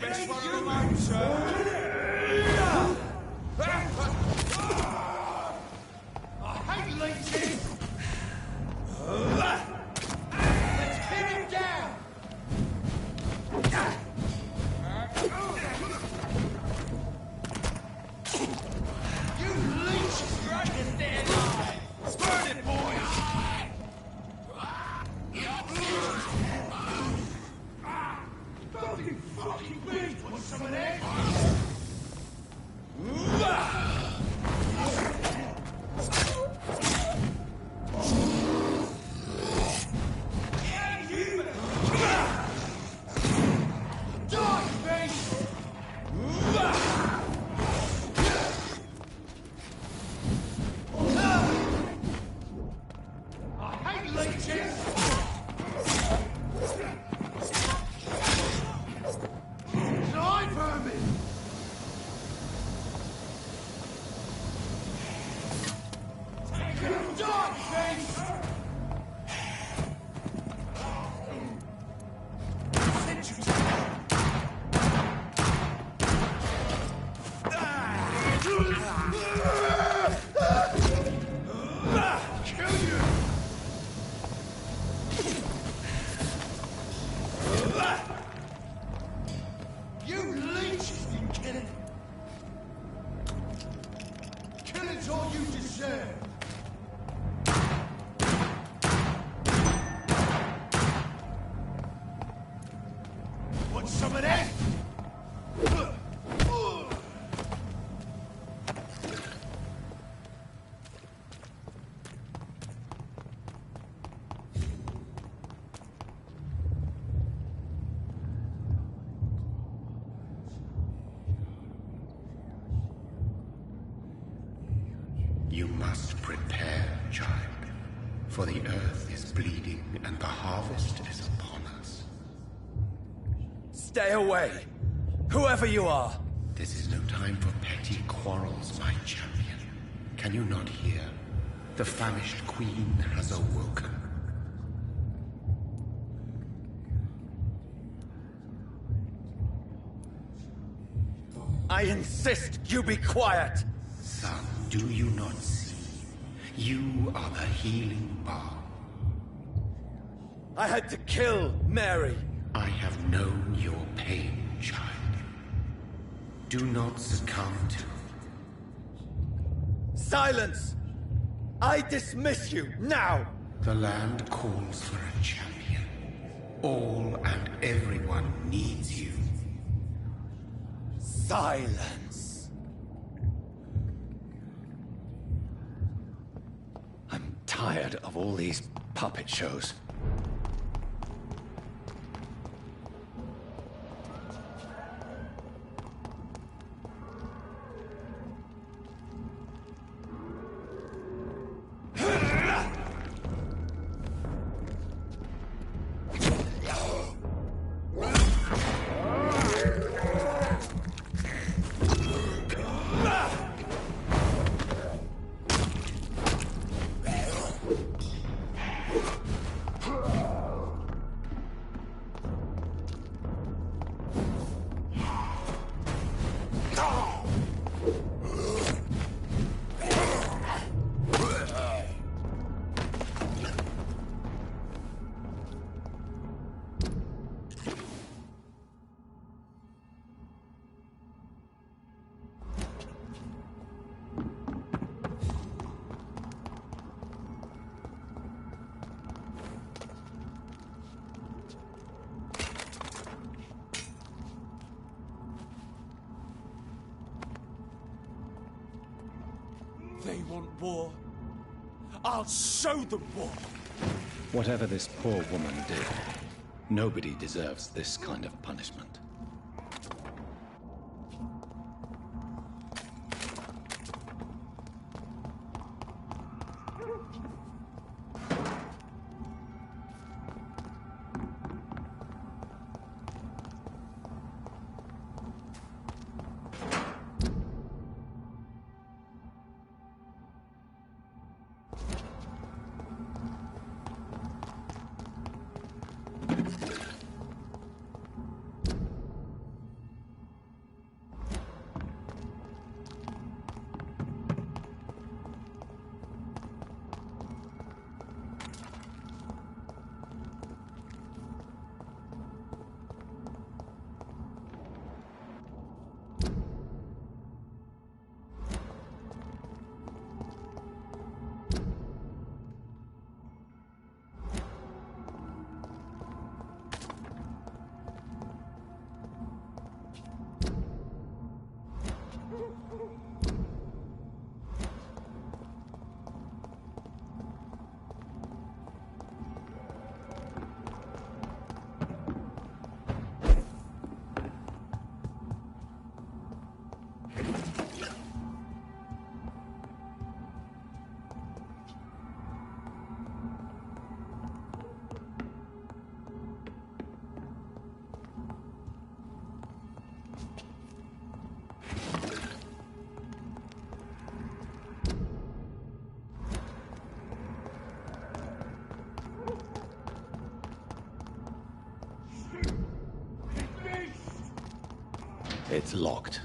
Best one of the mate, sir. I hate leeches. Let's pin him down. You leeches running there alive. Burn it, boys. Fucking beast. Want some of that? You must prepare, child, for the earth is bleeding and the harvest is upon us. Stay away, whoever you are. This is no time for petty quarrels, my champion. Can you not hear? The famished queen has awoken. I insist you be quiet! Son, do you not see? You are the healing balm. I had to kill Mary. I have known your pain, child. Do not succumb to... Silence! I dismiss you, now! The land calls for a champion. All and everyone needs you. Silence! I'm tired of all these puppet shows. They want war. I'll show them war. Whatever this poor woman did, nobody deserves this kind of punishment. It's locked.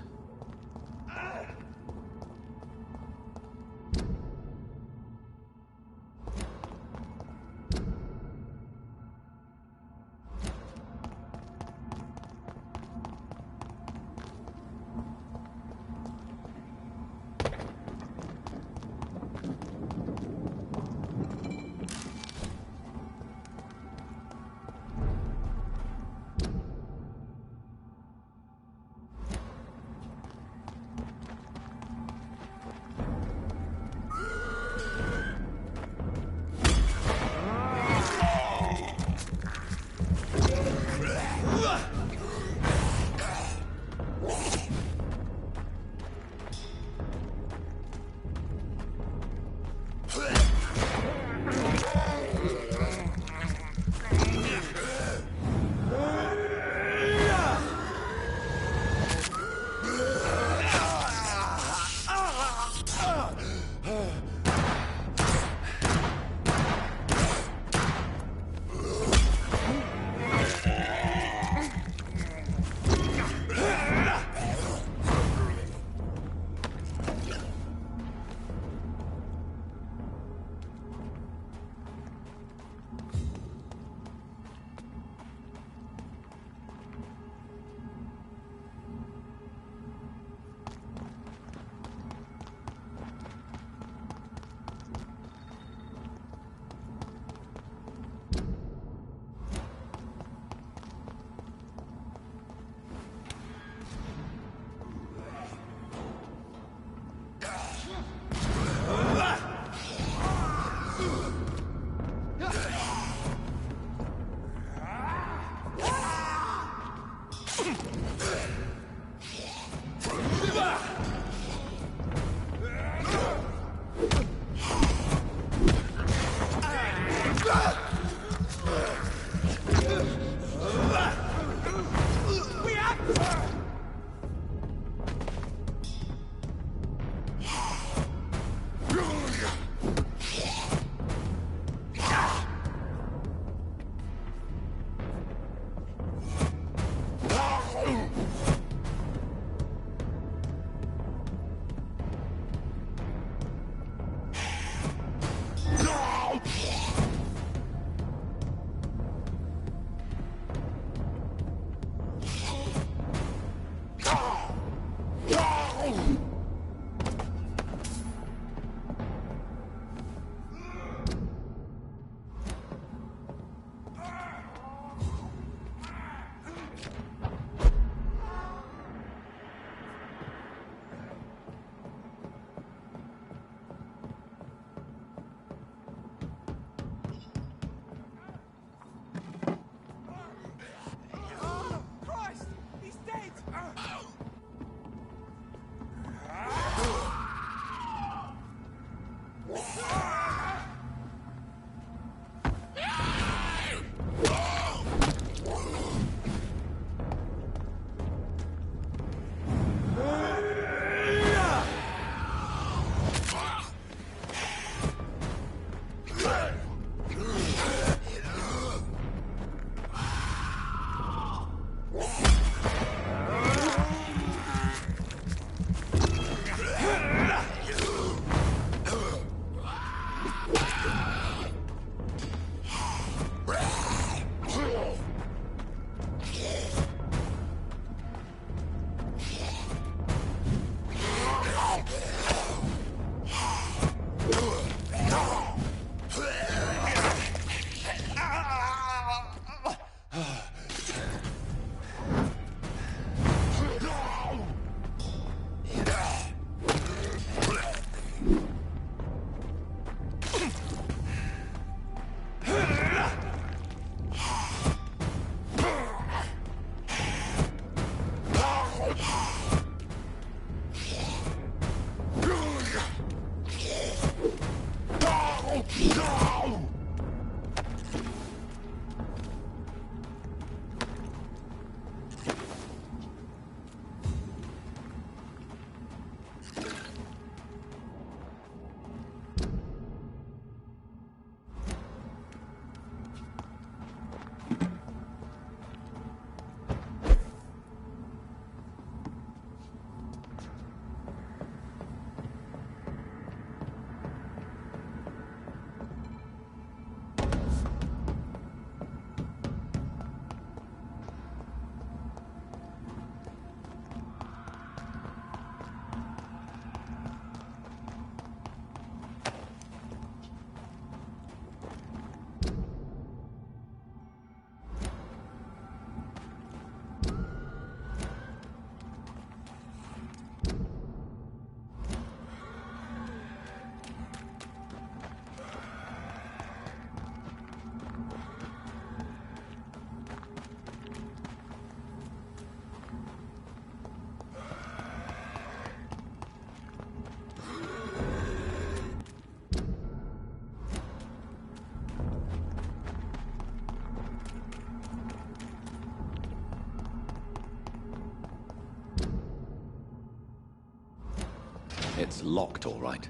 It's locked, all right.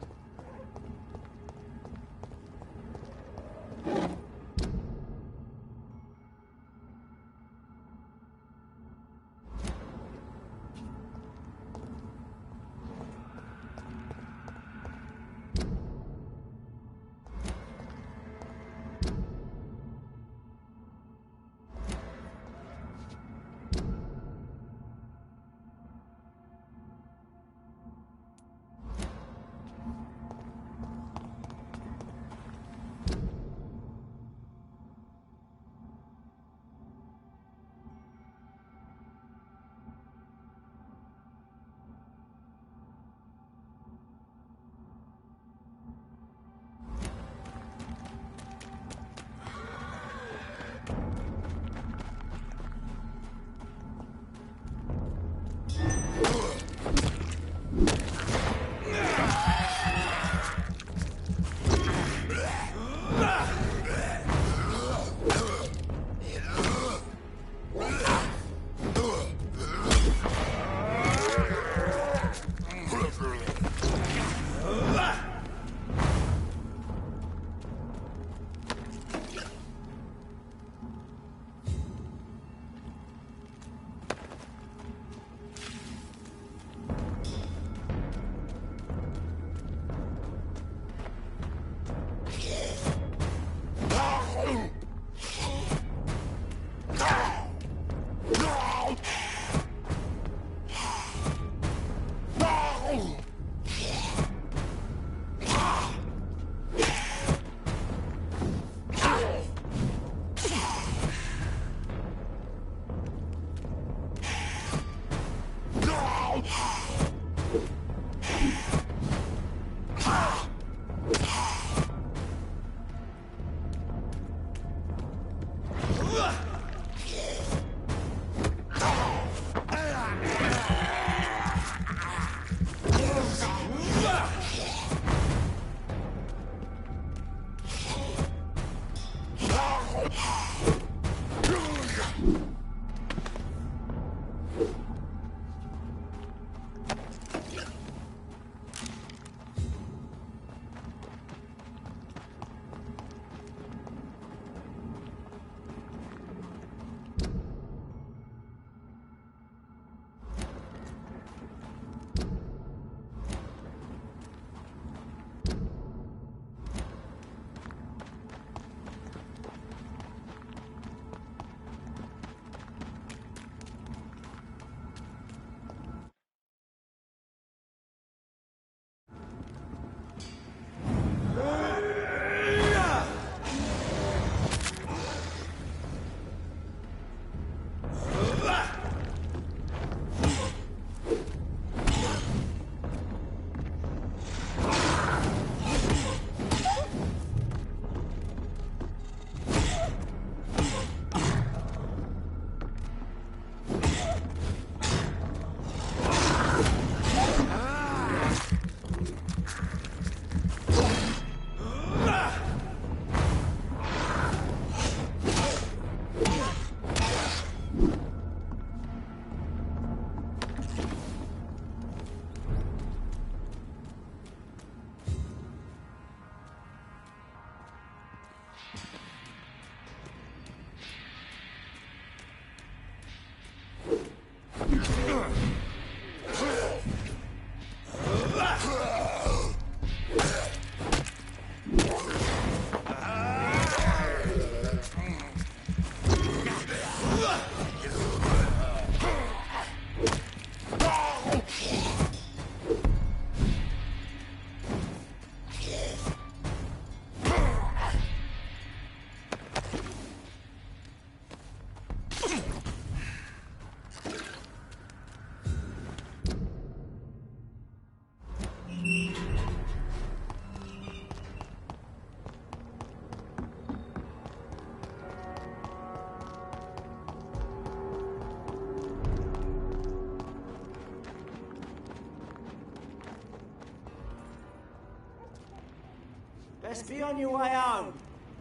Best be on your way home.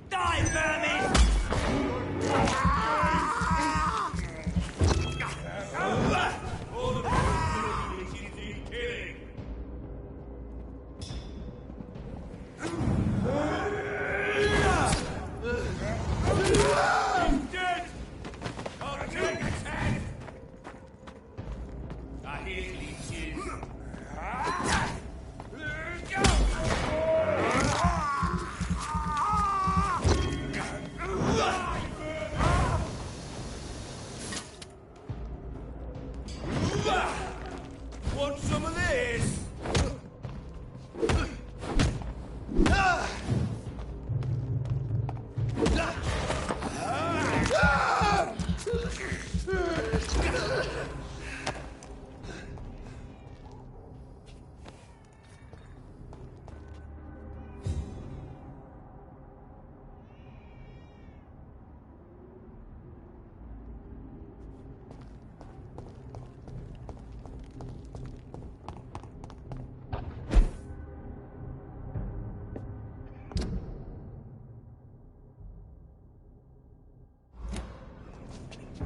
Die, vermin! here, leeches. Want some of this?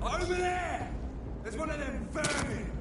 Over there! There's one of them vermin!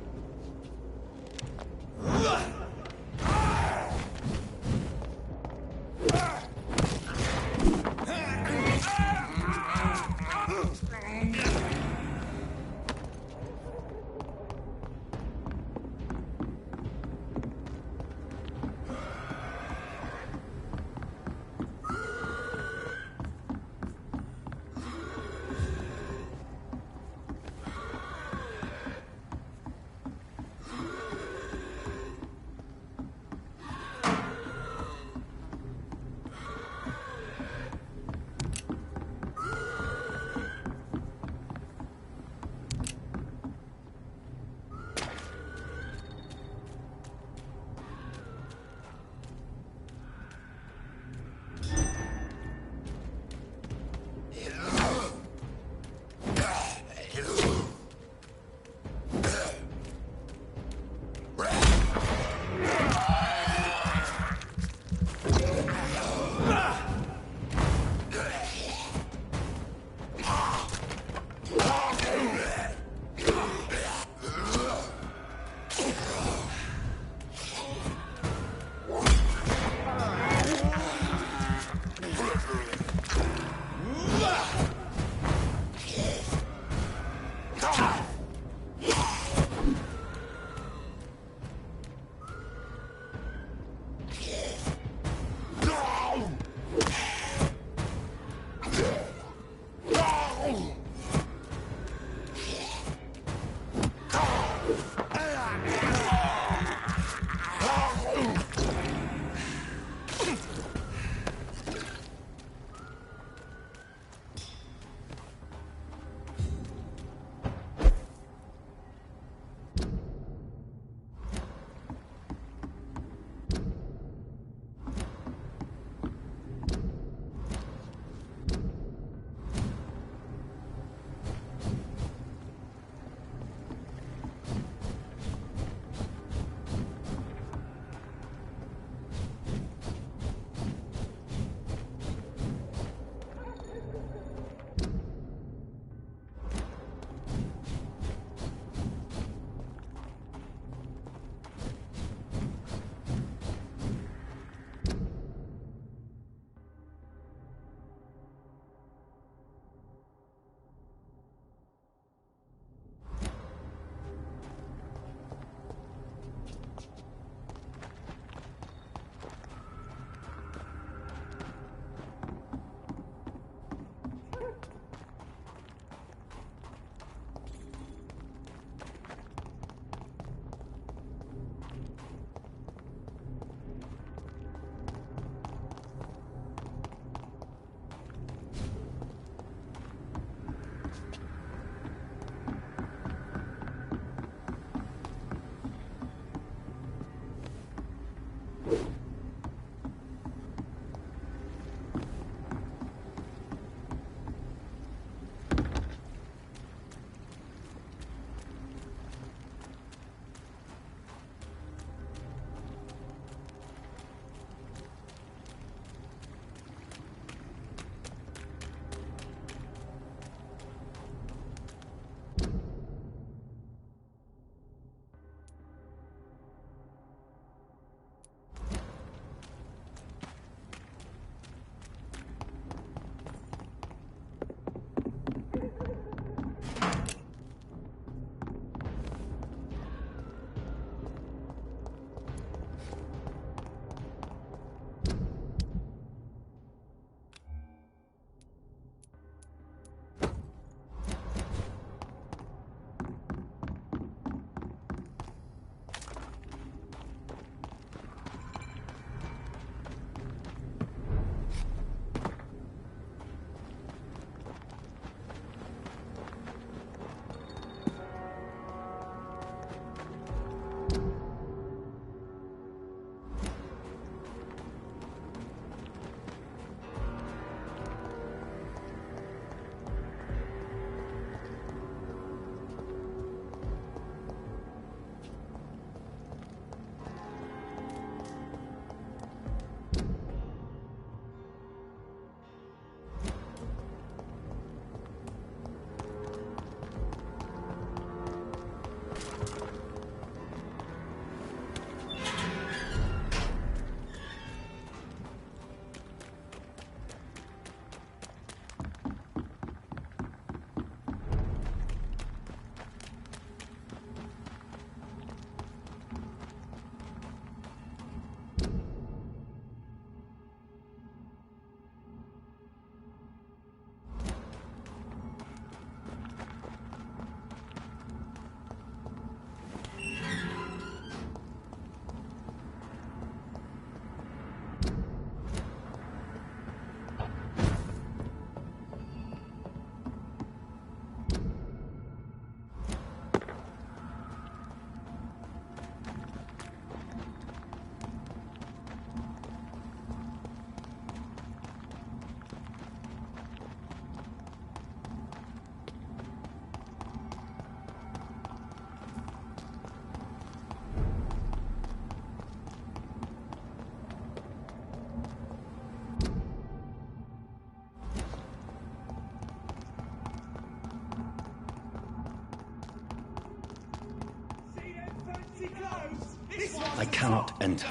I cannot enter.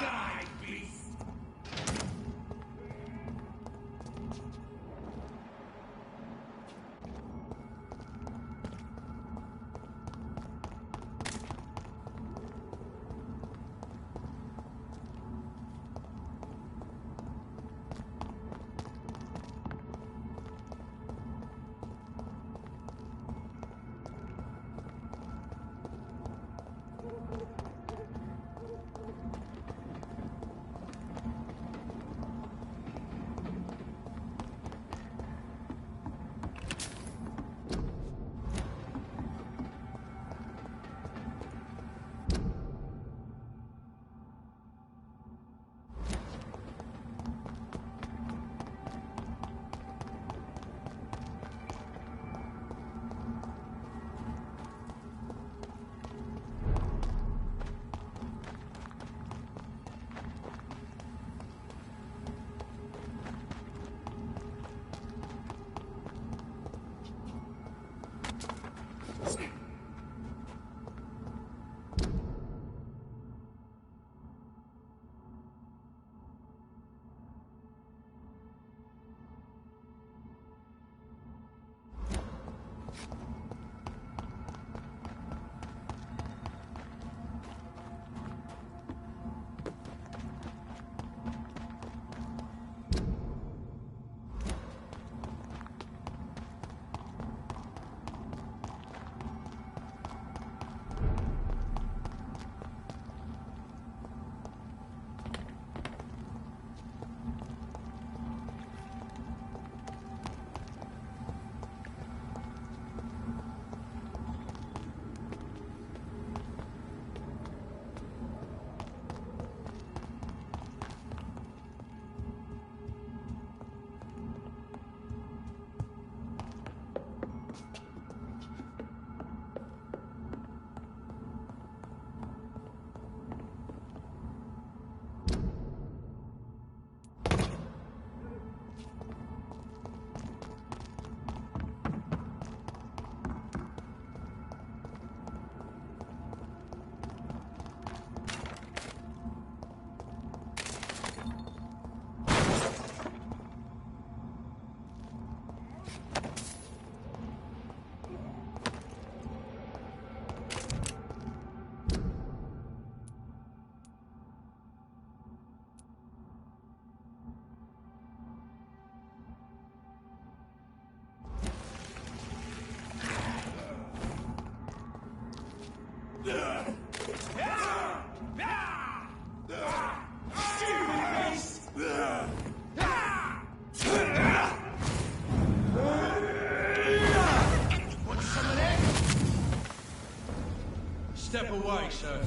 Step away, sir.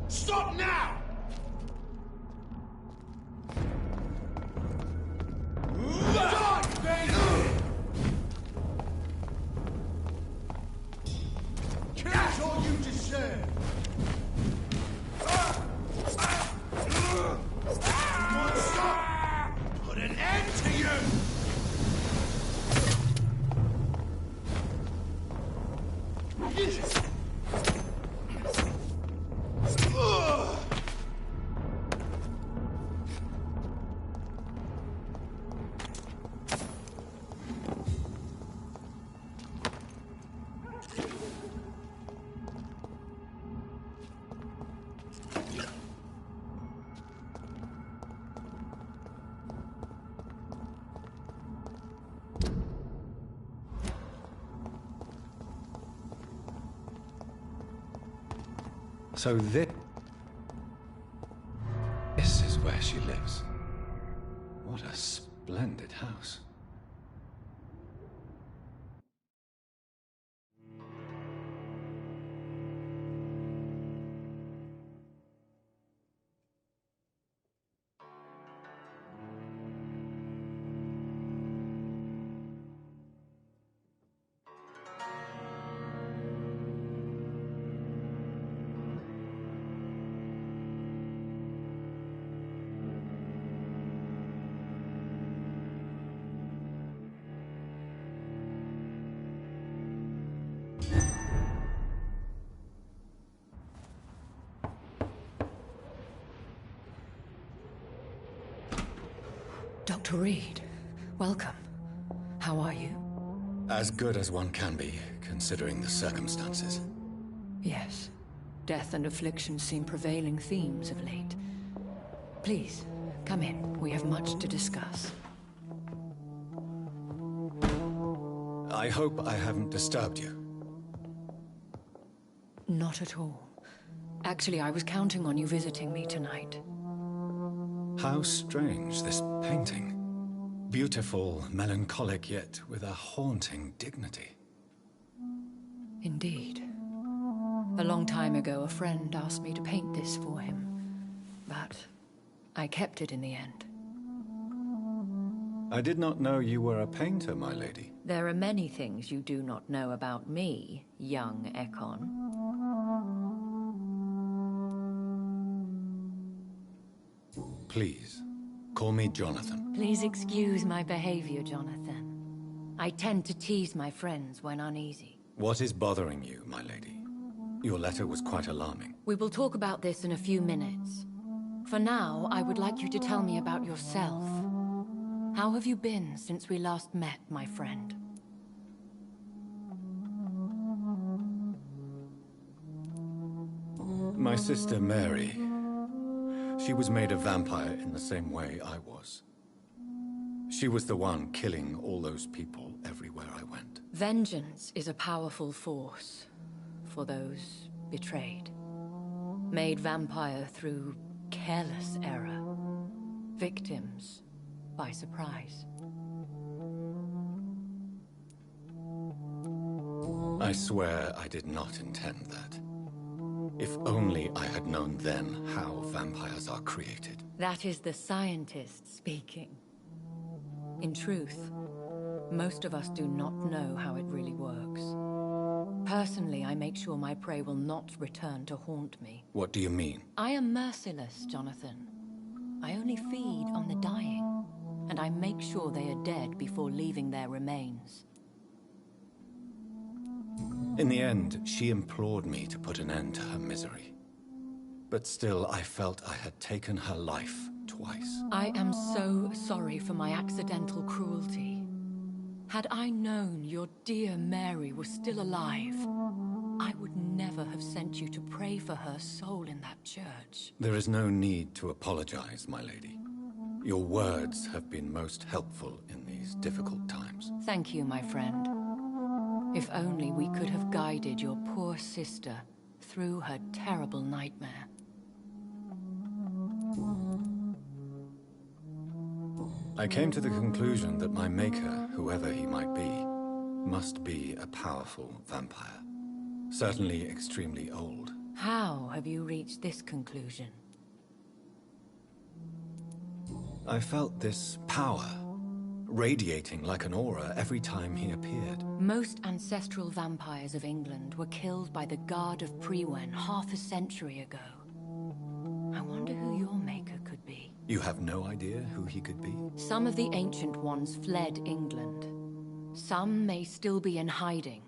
Stop now! Die, baby! Catch all you deserve! Stop! Put an end to you! So this is where she lives. What a splendid house. Dr. Reed, welcome. How are you? As good as one can be, considering the circumstances. Yes. Death and affliction seem prevailing themes of late. Please, come in. We have much to discuss. I hope I haven't disturbed you. Not at all. Actually, I was counting on you visiting me tonight. How strange, this painting. Beautiful, melancholic, yet with a haunting dignity. Indeed. A long time ago, a friend asked me to paint this for him. But I kept it in the end. I did not know you were a painter, my lady. There are many things you do not know about me, young Ekon. Please, call me Jonathan. Please excuse my behavior, Jonathan. I tend to tease my friends when uneasy. What is bothering you, my lady? Your letter was quite alarming. We will talk about this in a few minutes. For now, I would like you to tell me about yourself. How have you been since we last met, my friend? My sister Mary. She was made a vampire in the same way I was. She was the one killing all those people everywhere I went. Vengeance is a powerful force for those betrayed. Made vampire through careless error. Victims by surprise. I swear I did not intend that. If only I had known then how vampires are created. That is the scientist speaking. In truth, most of us do not know how it really works. Personally, I make sure my prey will not return to haunt me. What do you mean? I am merciless, Jonathan. I only feed on the dying, and I make sure they are dead before leaving their remains. In the end, she implored me to put an end to her misery. But still, I felt I had taken her life twice. I am so sorry for my accidental cruelty. Had I known your dear Mary was still alive, I would never have sent you to pray for her soul in that church. There is no need to apologize, my lady. Your words have been most helpful in these difficult times. Thank you, my friend. If only we could have guided your poor sister through her terrible nightmare. I came to the conclusion that my maker, whoever he might be, must be a powerful vampire. Certainly extremely old. How have you reached this conclusion? I felt this power radiating like an aura every time he appeared. Most ancestral vampires of England were killed by the Guard of Priwen half a century ago. I wonder who your maker could be. You have no idea who he could be? Some of the ancient ones fled England. Some may still be in hiding.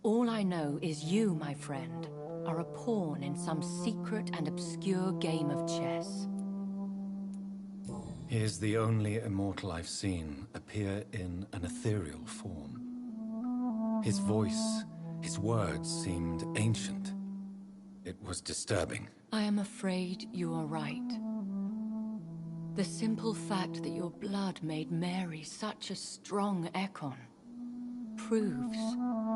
All I know is you, my friend, are a pawn in some secret and obscure game of chess. He is the only immortal I've seen appear in an ethereal form. His voice, his words seemed ancient. It was disturbing. I am afraid you are right. The simple fact that your blood made Mary such a strong Ekon proves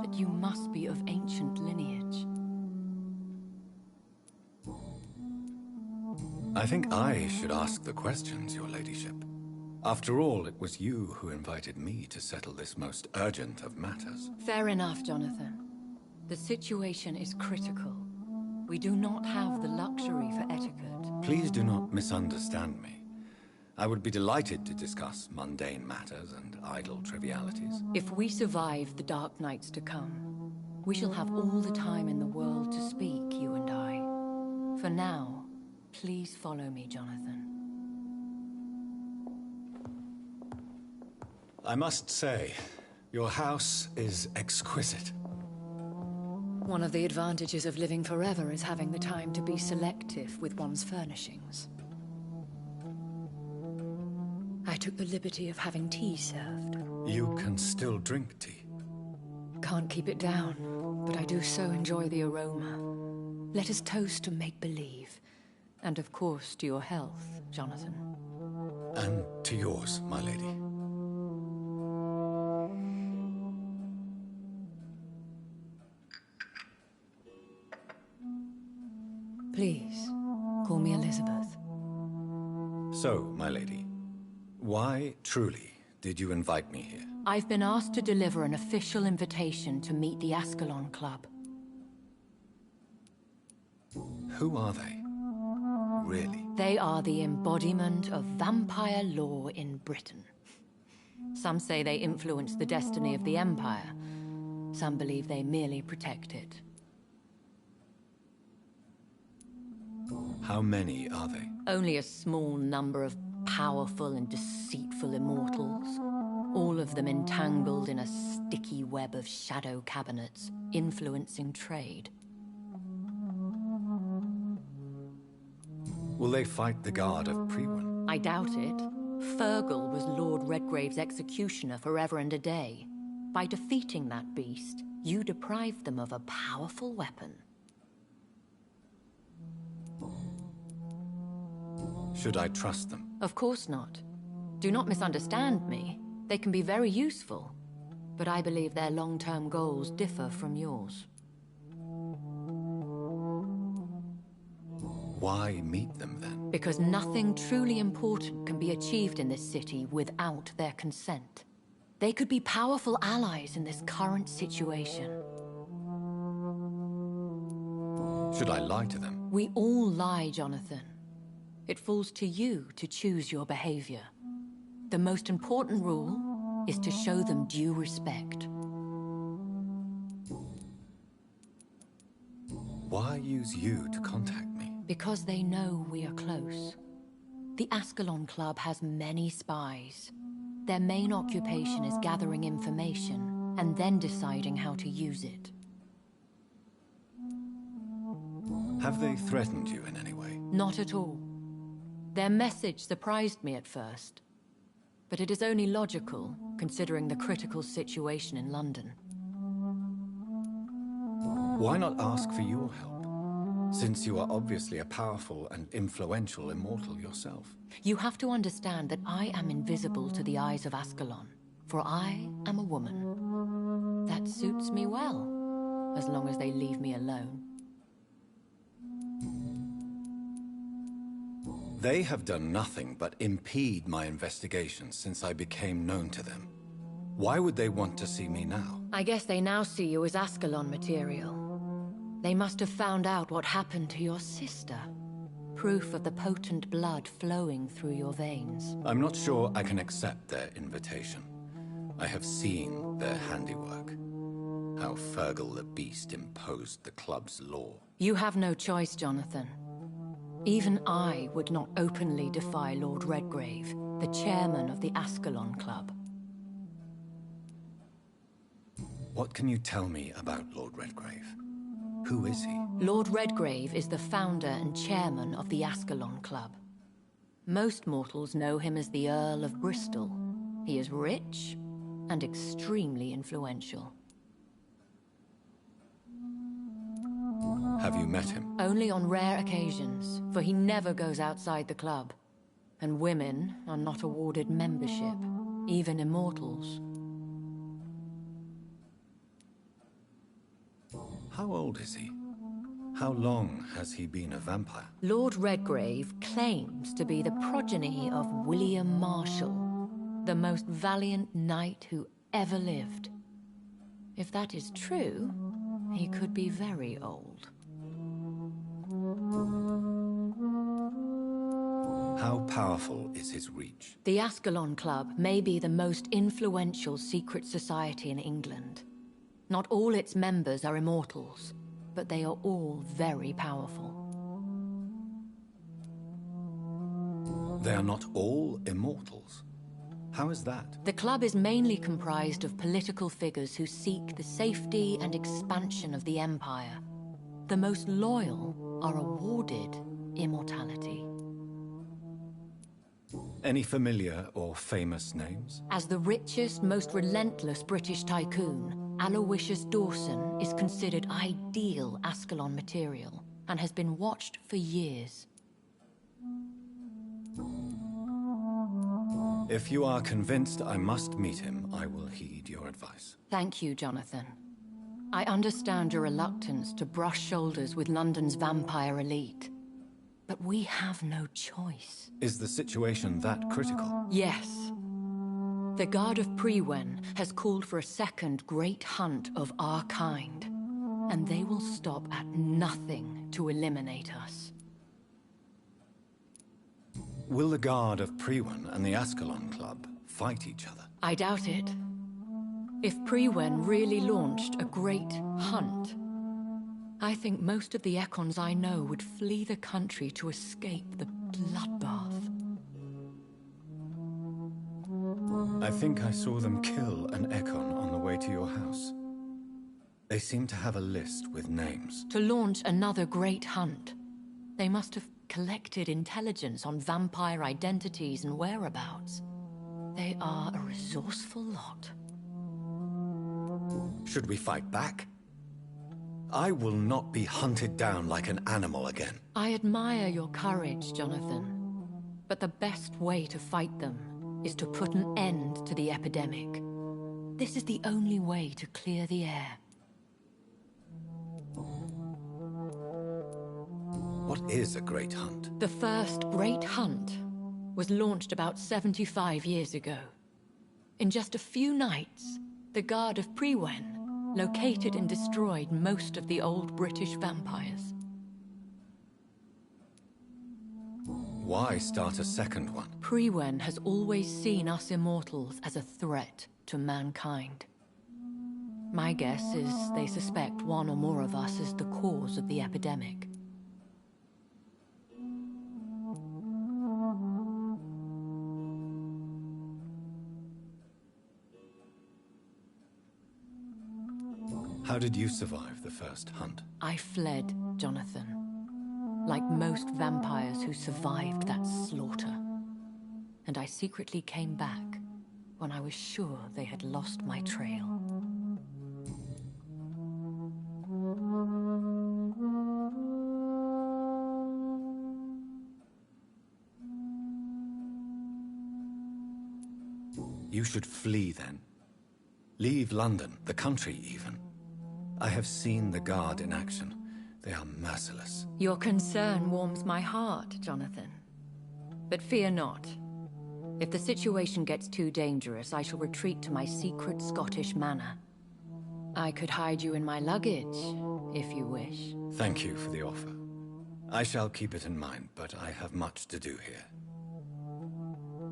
that you must be of ancient lineage. I think I should ask the questions, your ladyship. After all, it was you who invited me to settle this most urgent of matters. Fair enough, Jonathan. The situation is critical. We do not have the luxury for etiquette. Please do not misunderstand me. I would be delighted to discuss mundane matters and idle trivialities. If we survive the dark nights to come, we shall have all the time in the world to speak, you and I. For now, please follow me, Jonathan. I must say, your house is exquisite. One of the advantages of living forever is having the time to be selective with one's furnishings. I took the liberty of having tea served. You can still drink tea. Can't keep it down, but I do so enjoy the aroma. Let us toast to make-believe. And of course to your health, Jonathan. And to yours, my lady. Please, call me Elizabeth. So, my lady, why, truly, did you invite me here? I've been asked to deliver an official invitation to meet the Ascalon Club. Who are they? Really? They are the embodiment of vampire law in Britain. Some say they influence the destiny of the Empire. Some believe they merely protect it. How many are they? Only a small number of powerful and deceitful immortals. All of them entangled in a sticky web of shadow cabinets, influencing trade. Will they fight the guard of Priwen? I doubt it. Fergal was Lord Redgrave's executioner forever and a day. By defeating that beast, you deprived them of a powerful weapon. Should I trust them? Of course not. Do not misunderstand me. They can be very useful, but I believe their long-term goals differ from yours. Why meet them then? Because nothing truly important can be achieved in this city without their consent. They could be powerful allies in this current situation. Should I lie to them? We all lie, Jonathan. It falls to you to choose your behavior. The most important rule is to show them due respect. Why use you to contact me? Because they know we are close. The Ascalon Club has many spies. Their main occupation is gathering information and then deciding how to use it. Have they threatened you in any way? Not at all. Their message surprised me at first. But it is only logical, considering the critical situation in London. Why not ask for your help? Since you are obviously a powerful and influential immortal yourself. You have to understand that I am invisible to the eyes of Ascalon, for I am a woman. That suits me well, as long as they leave me alone. They have done nothing but impede my investigations since I became known to them. Why would they want to see me now? I guess they now see you as Ascalon material. They must have found out what happened to your sister. Proof of the potent blood flowing through your veins. I'm not sure I can accept their invitation. I have seen their handiwork. How Fergal the Beast imposed the club's law. You have no choice, Jonathan. Even I would not openly defy Lord Redgrave, the chairman of the Ascalon Club. What can you tell me about Lord Redgrave? Who is he? Lord Redgrave is the founder and chairman of the Ascalon Club. Most mortals know him as the Earl of Bristol. He is rich and extremely influential. Have you met him? Only on rare occasions, for he never goes outside the club. And women are not awarded membership, even immortals. How old is he? How long has he been a vampire? Lord Redgrave claims to be the progeny of William Marshall, the most valiant knight who ever lived. If that is true, he could be very old. How powerful is his reach? The Ascalon Club may be the most influential secret society in England. Not all its members are immortals, but they are all very powerful. They are not all immortals. How is that? The club is mainly comprised of political figures who seek the safety and expansion of the Empire. The most loyal are awarded immortality. Any familiar or famous names? As the richest, most relentless British tycoon, Aloysius Dawson is considered ideal Ascalon material and has been watched for years. If you are convinced I must meet him, I will heed your advice. Thank you, Jonathan. I understand your reluctance to brush shoulders with London's vampire elite. But we have no choice. Is the situation that critical? Yes. The Guard of Prewen has called for a second great hunt of our kind, and they will stop at nothing to eliminate us. Will the Guard of Prewen and the Ascalon Club fight each other? I doubt it. If Prewen really launched a great hunt, I think most of the Ekons I know would flee the country to escape the bloodbath. I think I saw them kill an Ekon on the way to your house. They seem to have a list with names. To launch another great hunt, they must have collected intelligence on vampire identities and whereabouts. They are a resourceful lot. Should we fight back? I will not be hunted down like an animal again. I admire your courage, Jonathan. But the best way to fight them is to put an end to the epidemic. This is the only way to clear the air. What is a great hunt? The first great hunt was launched about 75 years ago. In just a few nights, the Guard of Prewen located and destroyed most of the old British vampires. Why start a second one? Prewen has always seen us immortals as a threat to mankind. My guess is they suspect one or more of us as the cause of the epidemic. How did you survive the first hunt? I fled, Jonathan. Like most vampires who survived that slaughter. And I secretly came back when I was sure they had lost my trail. You should flee then. Leave London, the country even. I have seen the Guard in action. They are merciless. Your concern warms my heart, Jonathan. But fear not. If the situation gets too dangerous, I shall retreat to my secret Scottish manor. I could hide you in my luggage, if you wish. Thank you for the offer. I shall keep it in mind, but I have much to do here.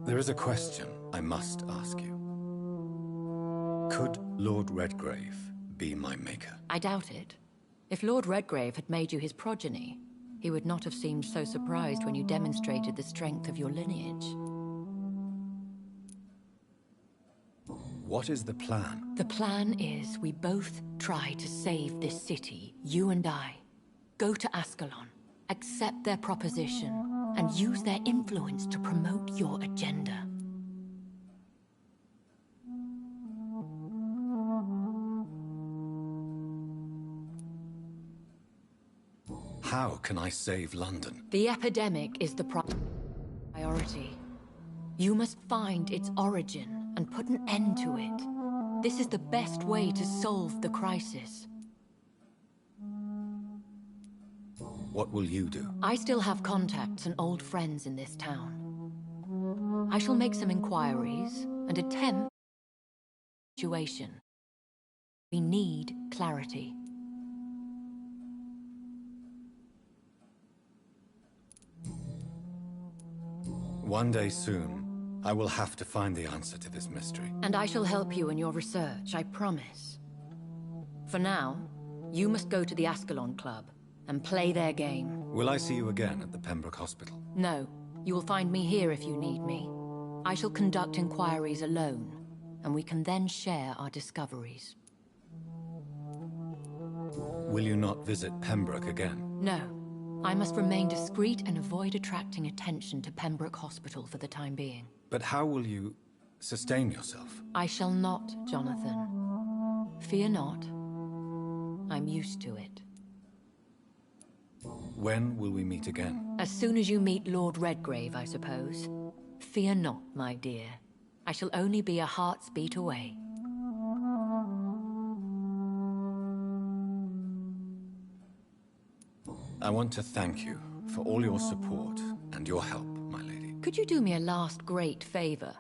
There is a question I must ask you. Could Lord Redgrave be my maker? I doubt it. If Lord Redgrave had made you his progeny, he would not have seemed so surprised when you demonstrated the strength of your lineage. What is the plan? The plan is we both try to save this city, you and I. Go to Ascalon, accept their proposition, and use their influence to promote your agenda. How can I save London? The epidemic is the priority. You must find its origin and put an end to it. This is the best way to solve the crisis. What will you do? I still have contacts and old friends in this town. I shall make some inquiries and attempt the situation. We need clarity. One day soon, I will have to find the answer to this mystery. And I shall help you in your research, I promise. For now, you must go to the Ascalon Club and play their game. Will I see you again at the Pembroke Hospital? No, you will find me here if you need me. I shall conduct inquiries alone, and we can then share our discoveries. Will you not visit Pembroke again? No. I must remain discreet and avoid attracting attention to Pembroke Hospital for the time being. But how will you sustain yourself? I shall not, Jonathan. Fear not. I'm used to it. When will we meet again? As soon as you meet Lord Redgrave, I suppose. Fear not, my dear. I shall only be a heart's beat away. I want to thank you for all your support and your help, my lady. Could you do me a last great favor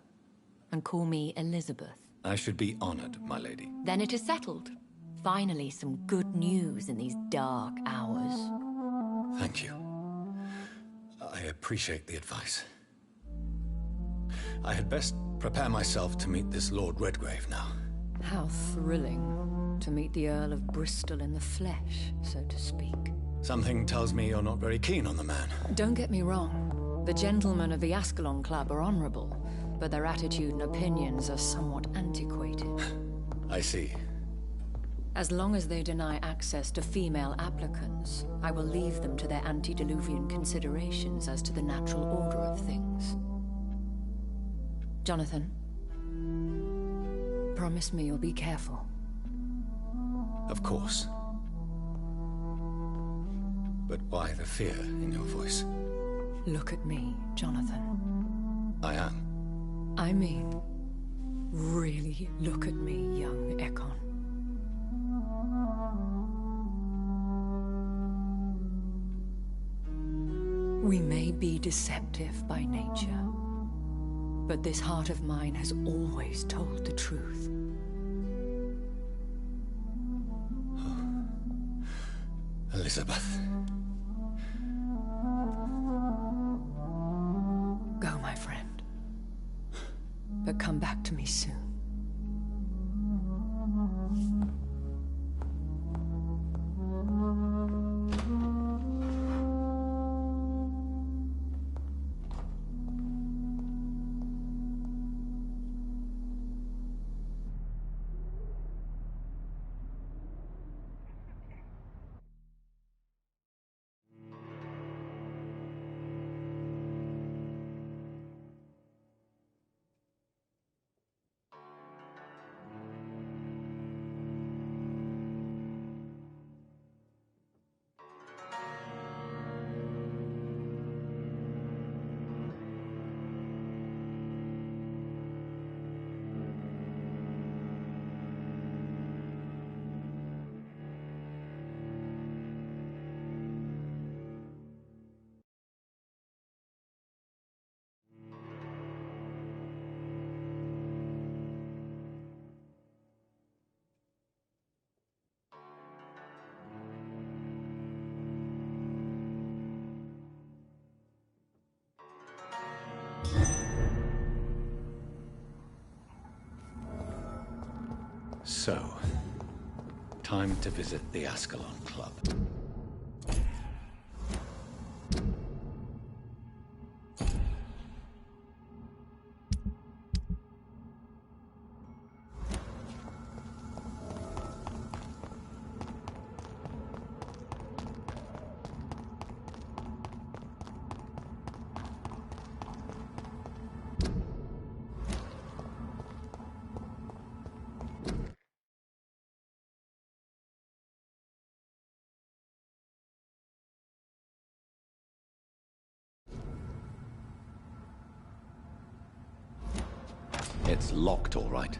and call me Elizabeth? I should be honored, my lady. Then it is settled. Finally, some good news in these dark hours. Thank you. I appreciate the advice. I had best prepare myself to meet this Lord Redgrave now. How thrilling to meet the Earl of Bristol in the flesh, so to speak. Something tells me you're not very keen on the man. Don't get me wrong. The gentlemen of the Ascalon Club are honorable, but their attitude and opinions are somewhat antiquated. I see. As long as they deny access to female applicants, I will leave them to their antediluvian considerations as to the natural order of things. Jonathan, promise me you'll be careful. Of course. But why the fear in your voice? Look at me, Jonathan. I am. I mean, really look at me, young Ekon. We may be deceptive by nature, but this heart of mine has always told the truth. Elizabeth. Go, my friend. But come back to me soon. So, time to visit the Ascalon Club. It's locked, all right.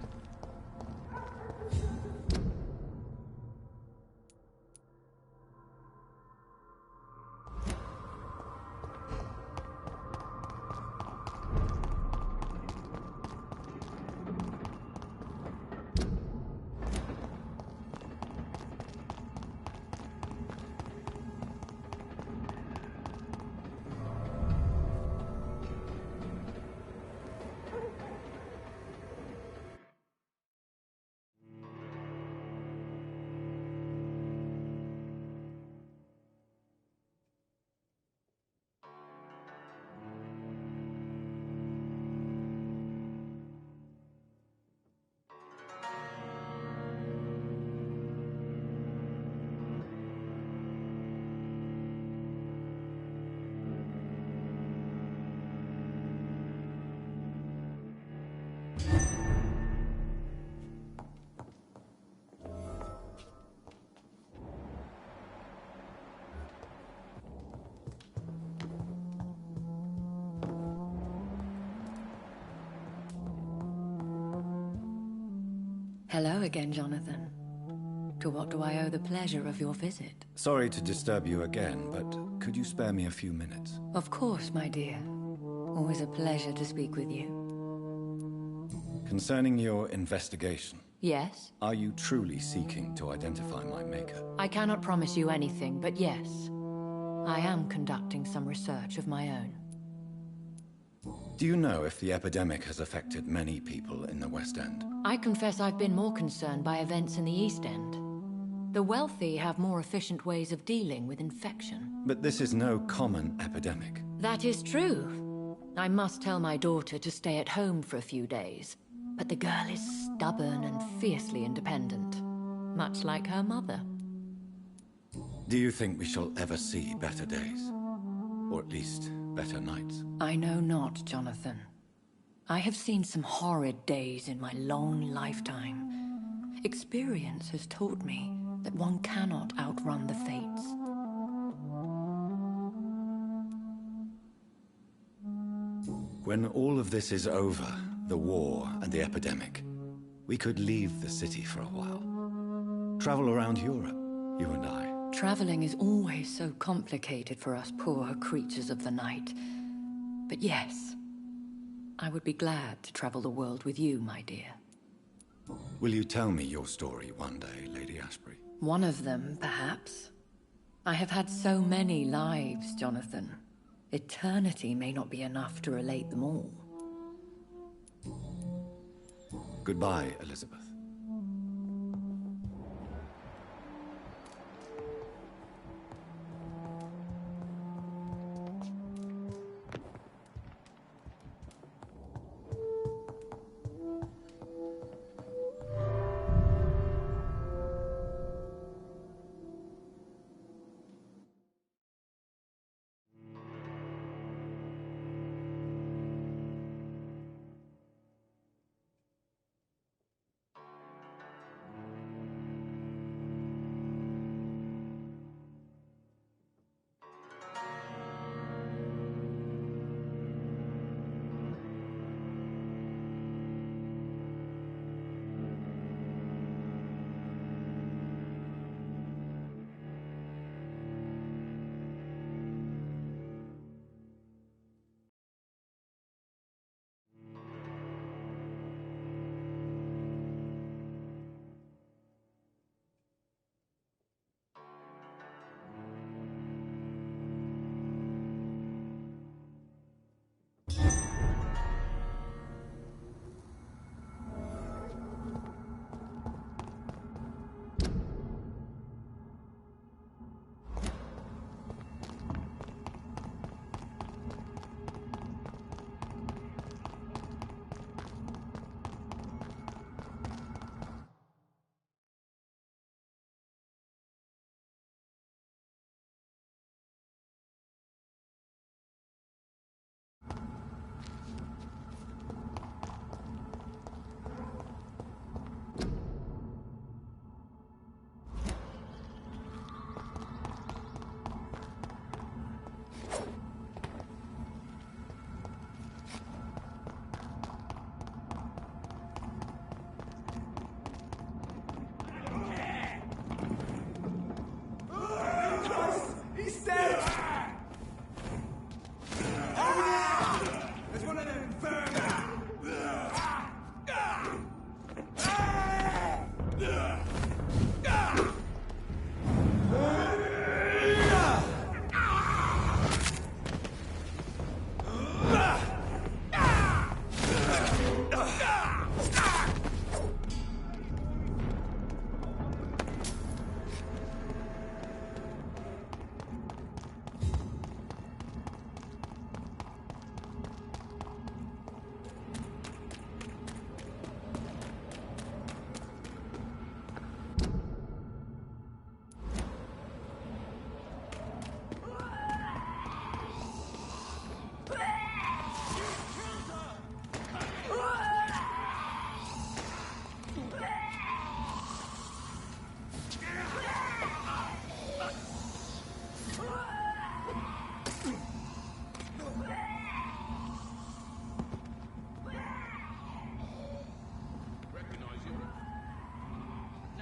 Hello again, Jonathan. To what do I owe the pleasure of your visit? Sorry to disturb you again, but could you spare me a few minutes? Of course, my dear. Always a pleasure to speak with you. Concerning your investigation, Yes? are you truly seeking to identify my maker? I cannot promise you anything, but yes. I am conducting some research of my own. Do you know if the epidemic has affected many people in the West End? I confess I've been more concerned by events in the East End. The wealthy have more efficient ways of dealing with infection. But this is no common epidemic. That is true. I must tell my daughter to stay at home for a few days. But the girl is stubborn and fiercely independent. Much like her mother. Do you think we shall ever see better days? Or at least, better nights? I know not, Jonathan. I have seen some horrid days in my long lifetime. Experience has taught me that one cannot outrun the fates. When all of this is over, the war and the epidemic, we could leave the city for a while. Travel around Europe, you and I. Traveling is always so complicated for us poor creatures of the night. But yes, I would be glad to travel the world with you, my dear. Will you tell me your story one day, Lady Ashbury? One of them, perhaps. I have had so many lives, Jonathan. Eternity may not be enough to relate them all. Goodbye, Elizabeth.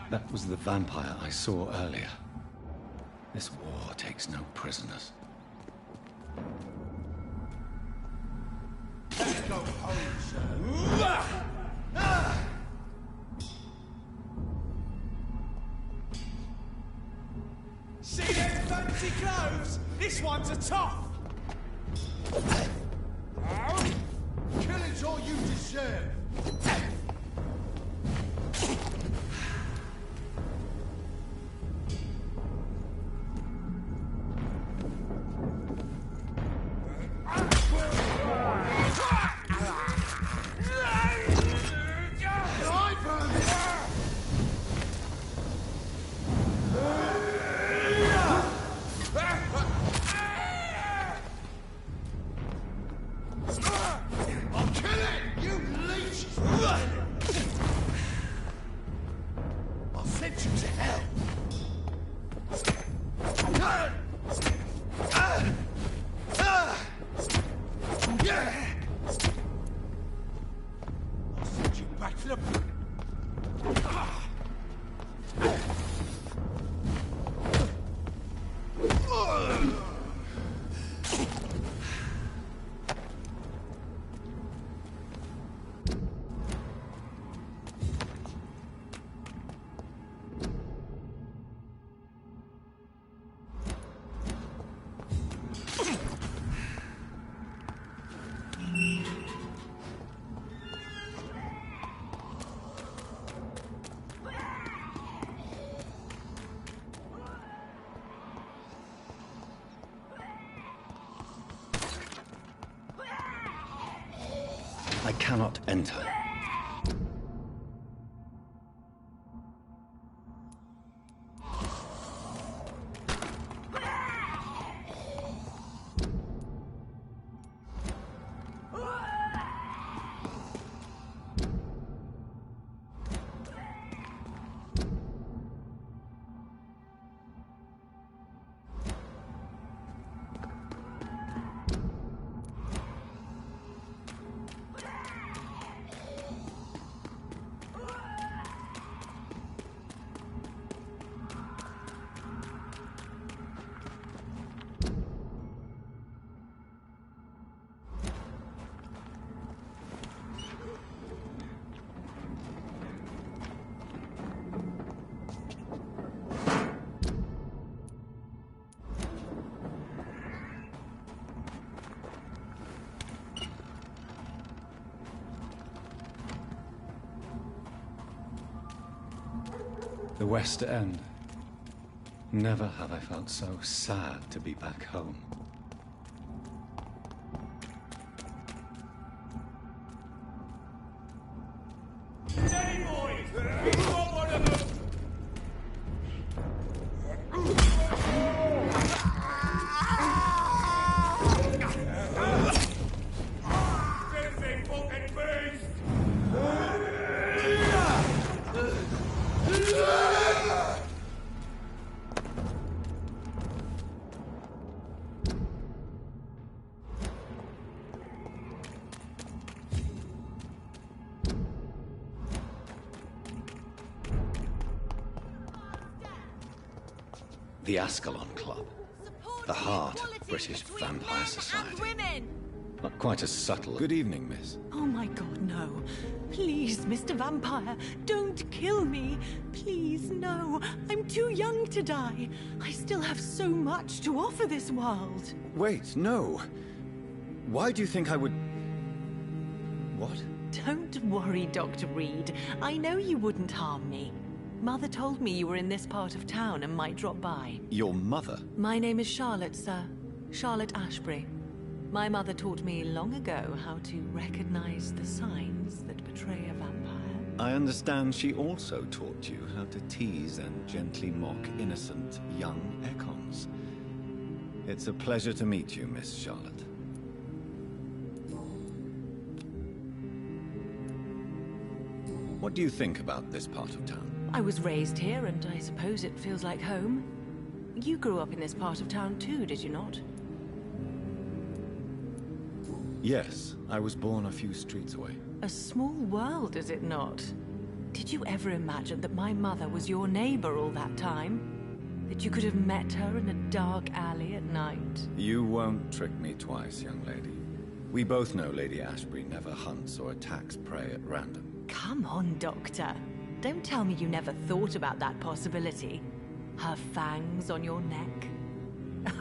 That was the vampire I saw earlier. This war takes no prisoners. Let's go home, sir. See them fancy clothes? This one's a tough. Killing's all you deserve. I cannot enter. The West End. Never have I felt so sad to be back home. Steady, boys! You got one of them! Filthy fucking beast! The Ascalon Club. The heart of British vampire society. Not quite as subtle. Good evening, miss. Oh my god, no. Please, Mr. Vampire, don't kill me. Please, no. I'm too young to die. I still have so much to offer this world. Wait, no. Why do you think I would... What? Don't worry, Dr. Reed. I know you wouldn't harm me. Mother told me you were in this part of town and might drop by. Your mother? My name is Charlotte, sir. Charlotte Ashbury. My mother taught me long ago how to recognize the signs that betray a vampire. I understand she also taught you how to tease and gently mock innocent young Ekons. It's a pleasure to meet you, Miss Charlotte. What do you think about this part of town? I was raised here, and I suppose it feels like home. You grew up in this part of town too, did you not? Yes, I was born a few streets away. A small world, is it not? Did you ever imagine that my mother was your neighbor all that time? That you could have met her in a dark alley at night? You won't trick me twice, young lady. We both know Lady Ashbury never hunts or attacks prey at random. Come on, Doctor. Don't tell me you never thought about that possibility. Her fangs on your neck.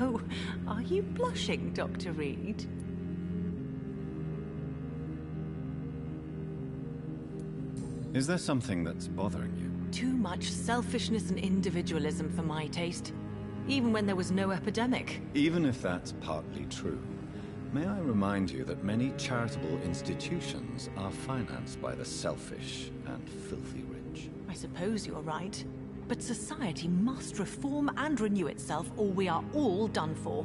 Oh, are you blushing, Dr. Reed? Is there something that's bothering you? Too much selfishness and individualism for my taste. Even when there was no epidemic. Even if that's partly true, may I remind you that many charitable institutions are financed by the selfish and filthy rich? I suppose you're right. But society must reform and renew itself, or we are all done for.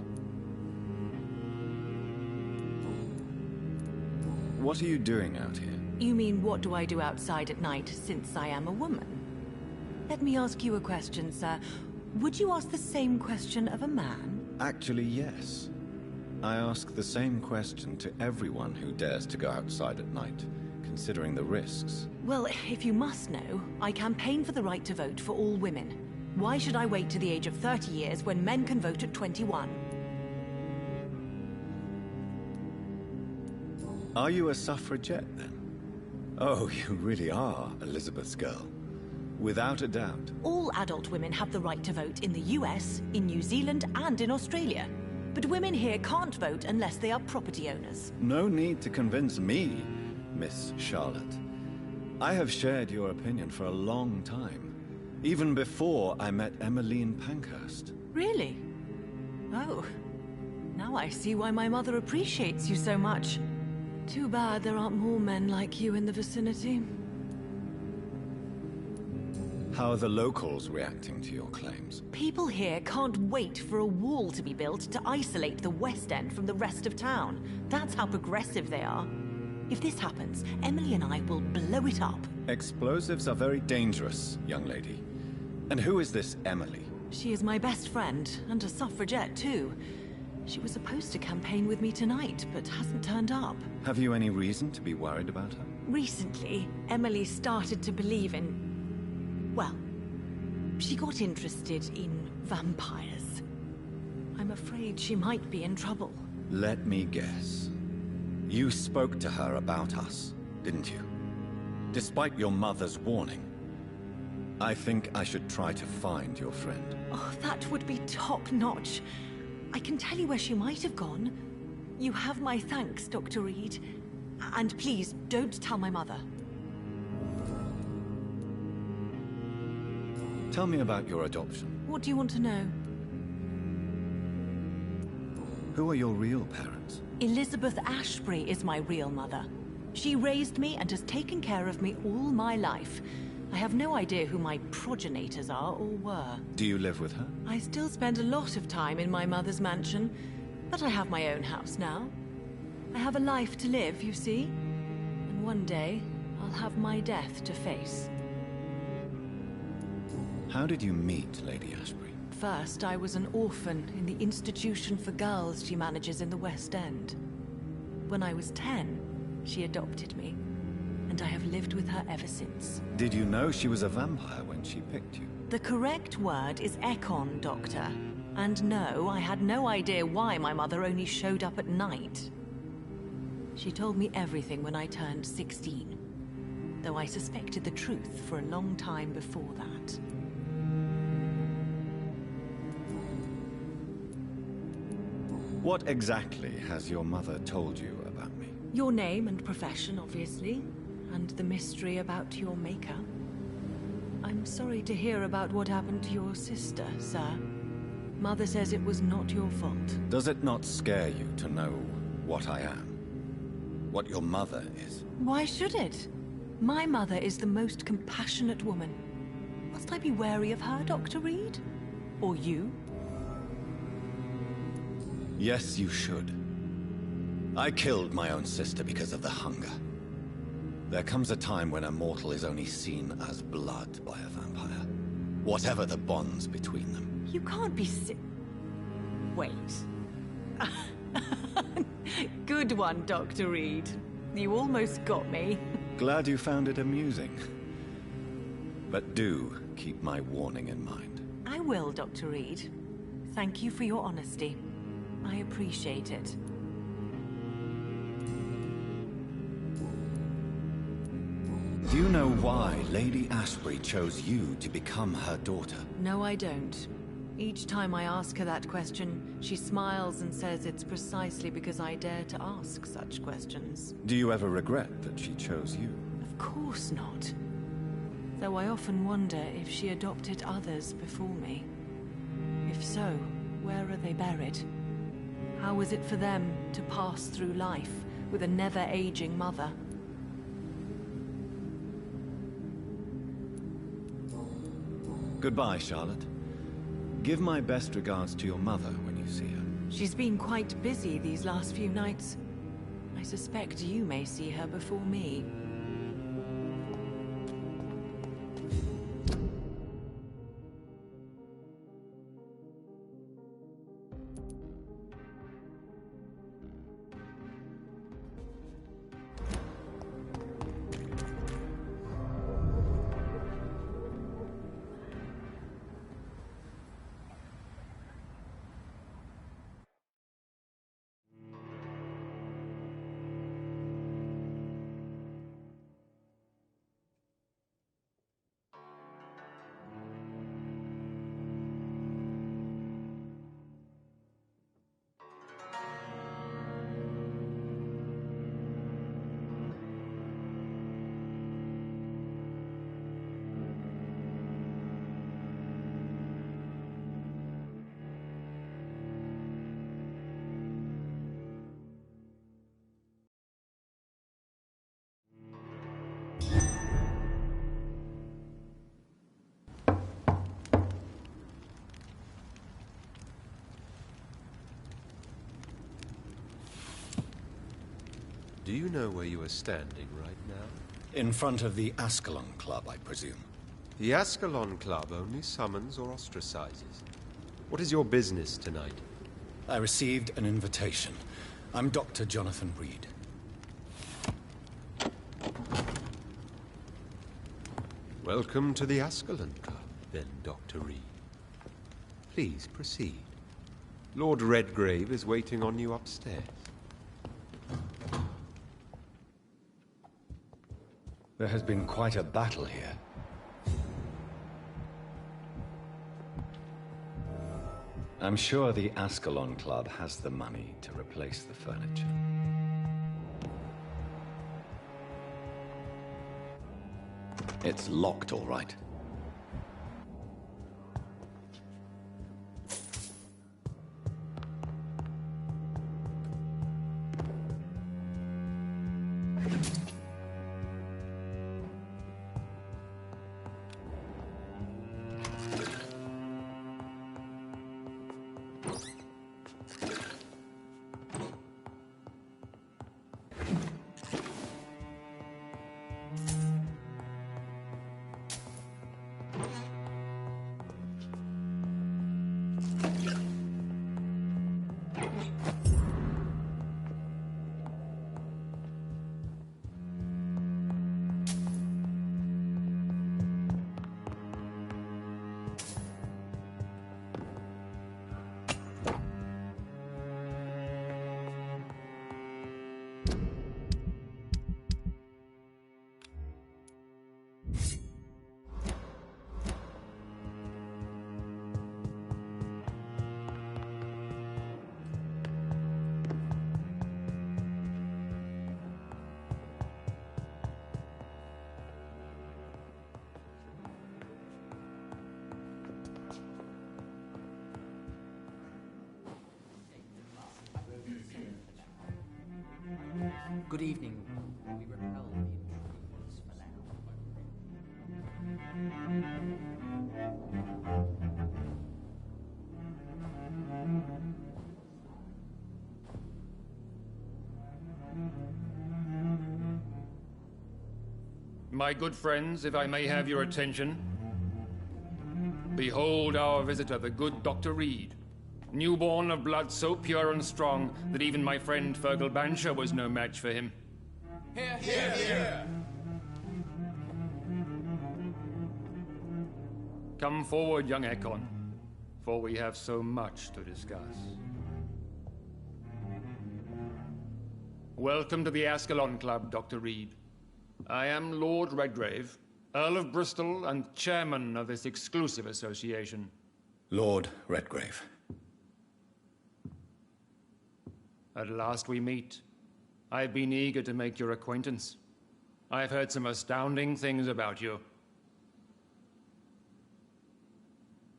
What are you doing out here? You mean, what do I do outside at night, since I am a woman? Let me ask you a question, sir. Would you ask the same question of a man? Actually, yes. I ask the same question to everyone who dares to go outside at night, considering the risks. Well, if you must know, I campaign for the right to vote for all women. Why should I wait to the age of 30 years when men can vote at 21? Are you a suffragette, then? Oh, you really are Elizabeth's girl. Without a doubt. All adult women have the right to vote in the US, in New Zealand, and in Australia. But women here can't vote unless they are property owners. No need to convince me, Miss Charlotte. I have shared your opinion for a long time. Even before I met Emmeline Pankhurst. Really? Oh. Now I see why my mother appreciates you so much. Too bad there aren't more men like you in the vicinity. How are the locals reacting to your claims? People here can't wait for a wall to be built to isolate the West End from the rest of town. That's how progressive they are. If this happens, Emily and I will blow it up. Explosives are very dangerous, young lady. And who is this Emily? She is my best friend, and a suffragette too. She was supposed to campaign with me tonight, but hasn't turned up. Have you any reason to be worried about her? Recently, Emily started to believe in... well, she got interested in vampires. I'm afraid she might be in trouble. Let me guess. You spoke to her about us, didn't you? Despite your mother's warning. I think I should try to find your friend. Oh, that would be top-notch. I can tell you where she might have gone. You have my thanks, Dr. Reed. And please, don't tell my mother. Tell me about your adoption. What do you want to know? Who are your real parents? Elizabeth Ashbury is my real mother. She raised me and has taken care of me all my life. I have no idea who my progenitors are or were. Do you live with her? I still spend a lot of time in my mother's mansion, but I have my own house now. I have a life to live, you see. And one day, I'll have my death to face. How did you meet Lady Ashbury? First, I was an orphan in the institution for girls she manages in the West End. When I was 10, she adopted me, and I have lived with her ever since. Did you know she was a vampire when she picked you? The correct word is Ekon, Doctor. And no, I had no idea why my mother only showed up at night. She told me everything when I turned 16, though I suspected the truth for a long time before that. What exactly has your mother told you about me? Your name and profession, obviously, and the mystery about your maker. I'm sorry to hear about what happened to your sister, sir. Mother says it was not your fault. Does it not scare you to know what I am? What your mother is? Why should it? My mother is the most compassionate woman. Must I be wary of her, Dr. Reed? Or you? Yes, you should. I killed my own sister because of the hunger. There comes a time when a mortal is only seen as blood by a vampire, whatever the bonds between them. You can't be Wait. Good one, Dr. Reed. You almost got me. Glad you found it amusing. But do keep my warning in mind. I will, Dr. Reed. Thank you for your honesty. I appreciate it. Do you know why Lady Ashbury chose you to become her daughter? No, I don't. Each time I ask her that question, she smiles and says it's precisely because I dare to ask such questions. Do you ever regret that she chose you? Of course not. Though I often wonder if she adopted others before me. If so, where are they buried? How was it for them to pass through life with a never-aging mother? Goodbye, Charlotte. Give my best regards to your mother when you see her. She's been quite busy these last few nights. I suspect you may see her before me. Do you know where you are standing right now? In front of the Ascalon Club, I presume. The Ascalon Club only summons or ostracizes. What is your business tonight? I received an invitation. I'm Dr. Jonathan Reed. Welcome to the Ascalon Club, then, Dr. Reed. Please proceed. Lord Redgrave is waiting on you upstairs. There has been quite a battle here. I'm sure the Ascalon Club has the money to replace the furniture. It's locked, all right. Good evening. We repel the intruders for now. My good friends, if I may have your attention. Behold our visitor, the good Dr. Reed. Newborn of blood so pure and strong that even my friend Fergal Bansher was no match for him. Here, here, here. Come forward, young Ekon, for we have so much to discuss. Welcome to the Ascalon Club, Dr. Reed. I am Lord Redgrave, Earl of Bristol and chairman of this exclusive association. Lord Redgrave. At last we meet. I've been eager to make your acquaintance. I've heard some astounding things about you.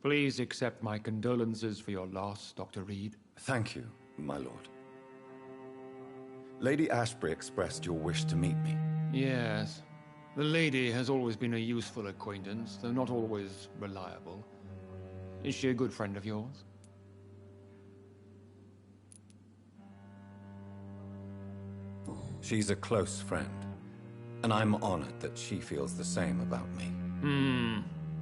Please accept my condolences for your loss, Dr. Reed. Thank you, my lord. Lady Ashbury expressed your wish to meet me. Yes. The lady has always been a useful acquaintance, though not always reliable. Is she a good friend of yours? She's a close friend, and I'm honored that she feels the same about me.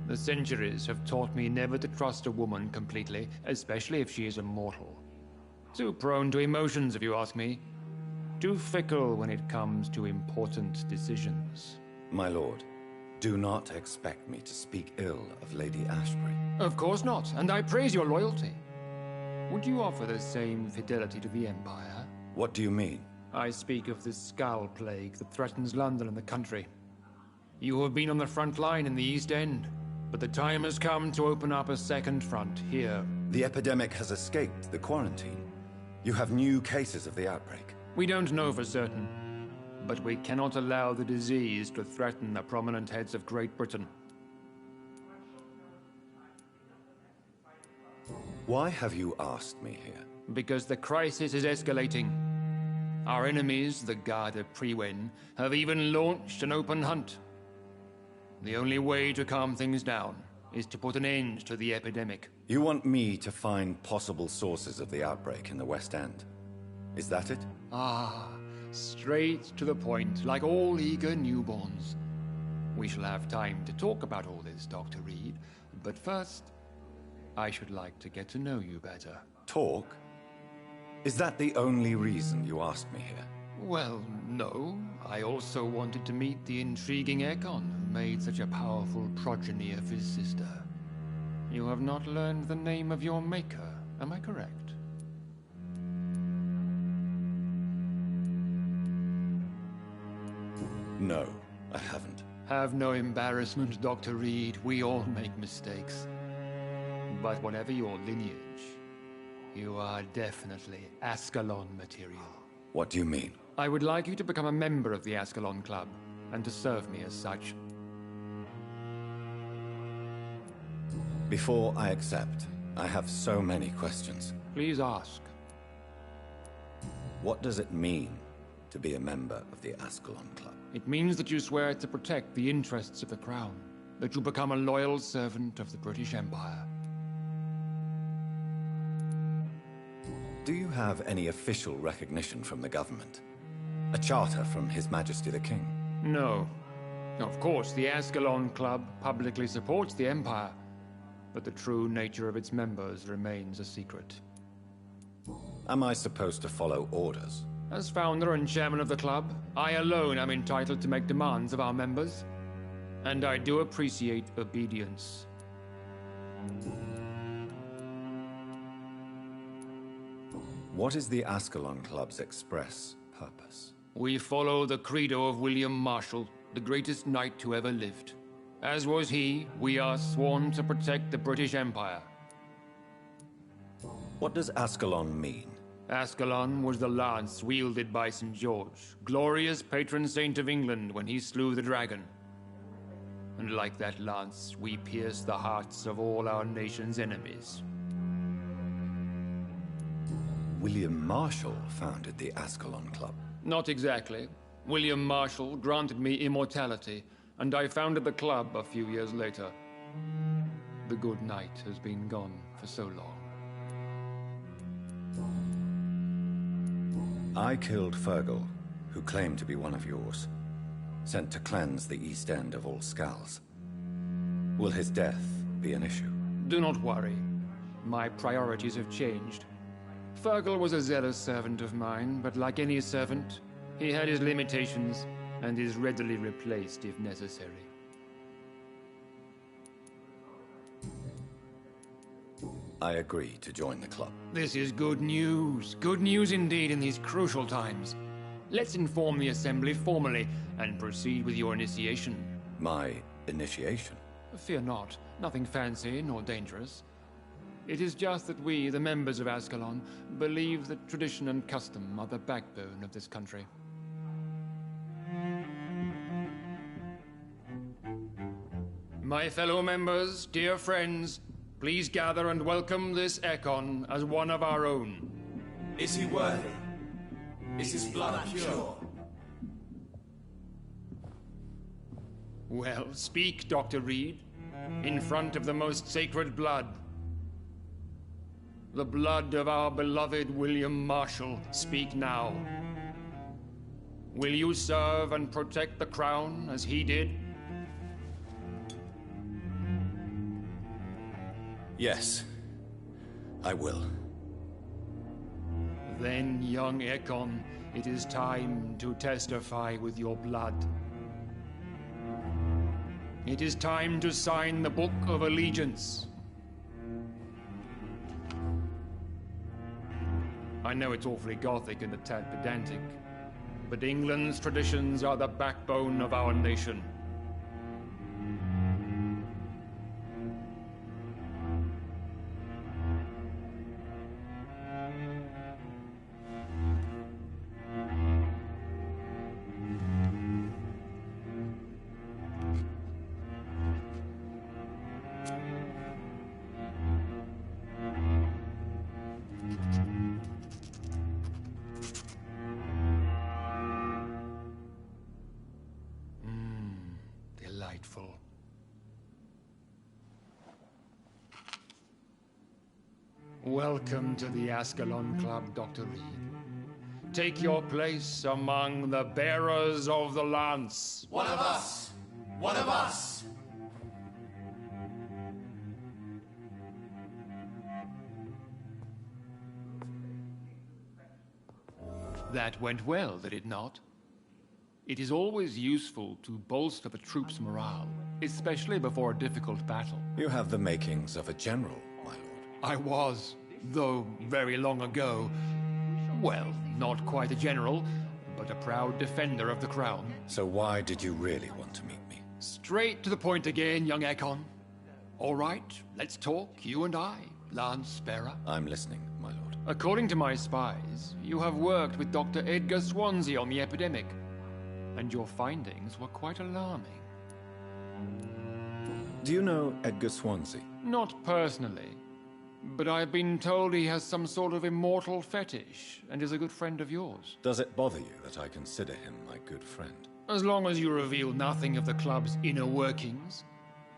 The centuries have taught me never to trust a woman completely, especially if she is a mortal. Too prone to emotions, if you ask me. Too fickle when it comes to important decisions. My lord, do not expect me to speak ill of Lady Ashbury. Of course not, and I praise your loyalty. Would you offer the same fidelity to the Empire? What do you mean? I speak of the Skull Plague that threatens London and the country. You have been on the front line in the East End, but the time has come to open up a second front here. The epidemic has escaped the quarantine. You have new cases of the outbreak. We don't know for certain, but we cannot allow the disease to threaten the prominent heads of Great Britain. Why have you asked me here? Because the crisis is escalating. Our enemies, the Garda Priwen, have even launched an open hunt. The only way to calm things down is to put an end to the epidemic. You want me to find possible sources of the outbreak in the West End? Is that it? Ah, straight to the point, like all eager newborns. We shall have time to talk about all this, Dr. Reed, but first, I should like to get to know you better. Talk? Is that the only reason you asked me here? Well, no. I also wanted to meet the intriguing Ekon, who made such a powerful progeny of his sister. You have not learned the name of your maker, am I correct? No, I haven't. Have no embarrassment, Dr. Reed. We all make mistakes. But whatever your lineage, you are definitely Ascalon material. What do you mean? I would like you to become a member of the Ascalon Club, and to serve me as such. Before I accept, I have so many questions. Please ask. What does it mean to be a member of the Ascalon Club? It means that you swear to protect the interests of the Crown, that you become a loyal servant of the British Empire. Do you have any official recognition from the government? A charter from His Majesty the King? No. Of course, the Ascalon Club publicly supports the Empire, but the true nature of its members remains a secret. Am I supposed to follow orders? As founder and chairman of the club, I alone am entitled to make demands of our members, and I do appreciate obedience. What is the Ascalon Club's express purpose? We follow the credo of William Marshall, the greatest knight who ever lived. As was he, we are sworn to protect the British Empire. What does Ascalon mean? Ascalon was the lance wielded by St. George, glorious patron saint of England when he slew the dragon. And like that lance, we pierce the hearts of all our nation's enemies. William Marshall founded the Ascalon Club. Not exactly. William Marshall granted me immortality, and I founded the club a few years later. The good knight has been gone for so long. I killed Fergal, who claimed to be one of yours, sent to cleanse the East End of all skulls. Will his death be an issue? Do not worry. My priorities have changed. Fergal was a zealous servant of mine, but like any servant, he had his limitations and is readily replaced if necessary. I agree to join the club. This is good news. Good news indeed in these crucial times. Let's inform the Assembly formally and proceed with your initiation. My initiation? Fear not. Nothing fancy nor dangerous. It is just that we, the members of Ascalon, believe that tradition and custom are the backbone of this country. My fellow members, dear friends, please gather and welcome this Ekon as one of our own. Is he worthy? Is his blood pure? Well, speak, Dr. Reed, in front of the most sacred blood. The blood of our beloved William Marshall, speak now. Will you serve and protect the crown as he did? Yes, I will. Then, young Ekon, it is time to testify with your blood. It is time to sign the Book of Allegiance. I know it's awfully gothic and a tad pedantic, but England's traditions are the backbone of our nation. Delightful. Welcome to the Ascalon Club, Dr. Reed. Take your place among the bearers of the lance. One of us! One of us! That went well, did it not? It is always useful to bolster the troops' morale, especially before a difficult battle. You have the makings of a general, my lord. I was, though very long ago. Well, not quite a general, but a proud defender of the crown. So why did you really want to meet me? Straight to the point again, young Ekon. All right, let's talk, you and I, Lance Sparrow. I'm listening, my lord. According to my spies, you have worked with Dr. Edgar Swansea on the epidemic, and your findings were quite alarming. Do you know Edgar Swansea? Not personally, but I've been told he has some sort of immortal fetish and is a good friend of yours. Does it bother you that I consider him my good friend? As long as you reveal nothing of the club's inner workings,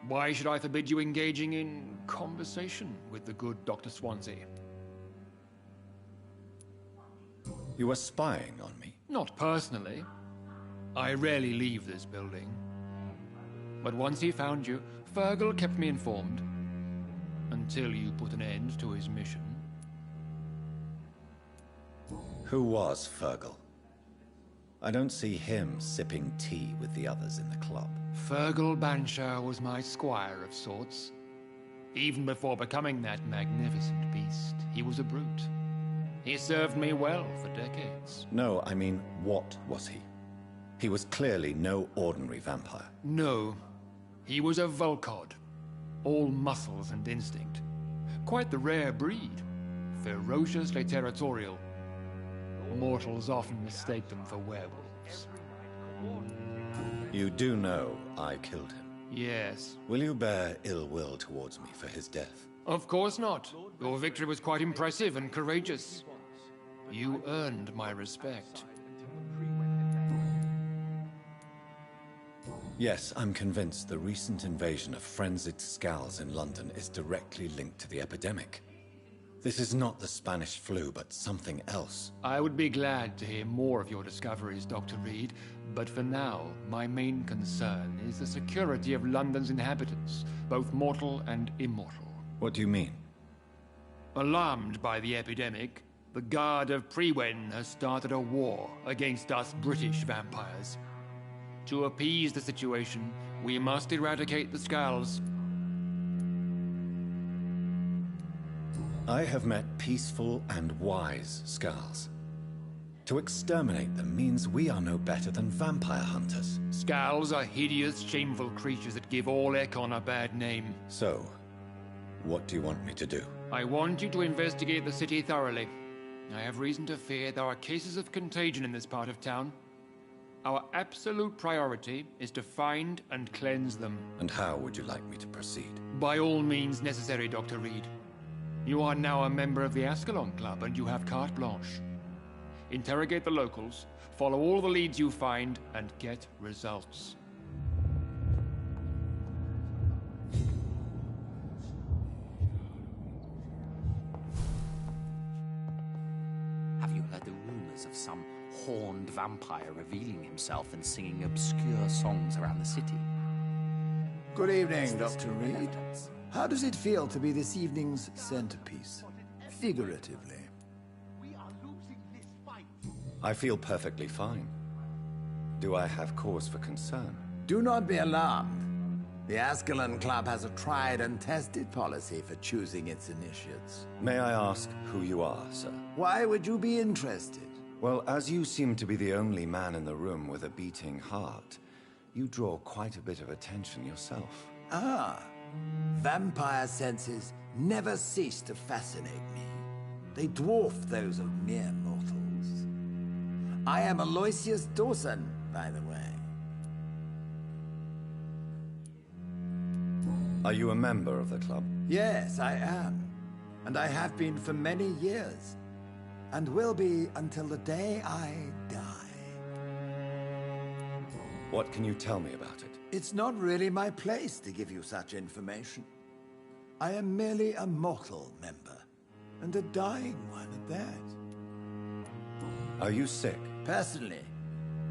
why should I forbid you engaging in conversation with the good Dr. Swansea? You were spying on me? Not personally. I rarely leave this building. But once he found you, Fergal kept me informed. Until you put an end to his mission. Who was Fergal? I don't see him sipping tea with the others in the club. Fergal Banshire was my squire of sorts. Even before becoming that magnificent beast, he was a brute. He served me well for decades. No, I mean, what was he? He was clearly no ordinary vampire. No, he was a Volcod. All muscles and instinct. Quite the rare breed. Ferociously territorial. Mortals often mistake them for werewolves. You do know I killed him. Yes. Will you bear ill will towards me for his death? Of course not. Your victory was quite impressive and courageous. You earned my respect. Yes, I'm convinced the recent invasion of frenzied Scals in London is directly linked to the epidemic. This is not the Spanish flu, but something else. I would be glad to hear more of your discoveries, Dr. Reed, but for now, my main concern is the security of London's inhabitants, both mortal and immortal. What do you mean? Alarmed by the epidemic, the Guard of Prewen has started a war against us British vampires. To appease the situation, we must eradicate the Scals. I have met peaceful and wise Skulls. To exterminate them means we are no better than vampire hunters. Skulls are hideous, shameful creatures that give all Ekon a bad name. So, what do you want me to do? I want you to investigate the city thoroughly. I have reason to fear there are cases of contagion in this part of town. Our absolute priority is to find and cleanse them. And how would you like me to proceed? By all means necessary, Dr. Reed. You are now a member of the Ascalon Club and you have carte blanche. Interrogate the locals, follow all the leads you find, and get results. Have you heard the rumors of some horned vampire revealing himself and singing obscure songs around the city? Good evening, Dr. Reed. How does it feel to be this evening's centerpiece? Figuratively. I feel perfectly fine. Do I have cause for concern? Do not be alarmed. The Ascalon Club has a tried and tested policy for choosing its initiates. May I ask who you are, sir? Why would you be interested? Well, as you seem to be the only man in the room with a beating heart, you draw quite a bit of attention yourself. Ah, vampire senses never cease to fascinate me. They dwarf those of mere mortals. I am Aloysius Dawson, by the way. Are you a member of the club? Yes, I am. And I have been for many years. And will be until the day I die. What can you tell me about it? It's not really my place to give you such information. I am merely a mortal member, and a dying one at that. Are you sick? Personally,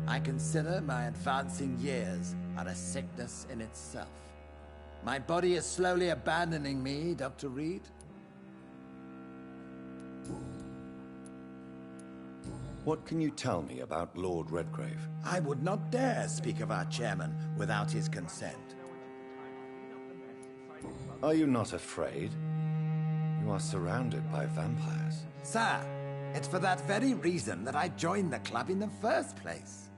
I consider my advancing years are a sickness in itself. My body is slowly abandoning me, Dr. Reed. What can you tell me about Lord Redgrave? I would not dare speak of our chairman without his consent. Are you not afraid? You are surrounded by vampires. Sir, it's for that very reason that I joined the club in the first place.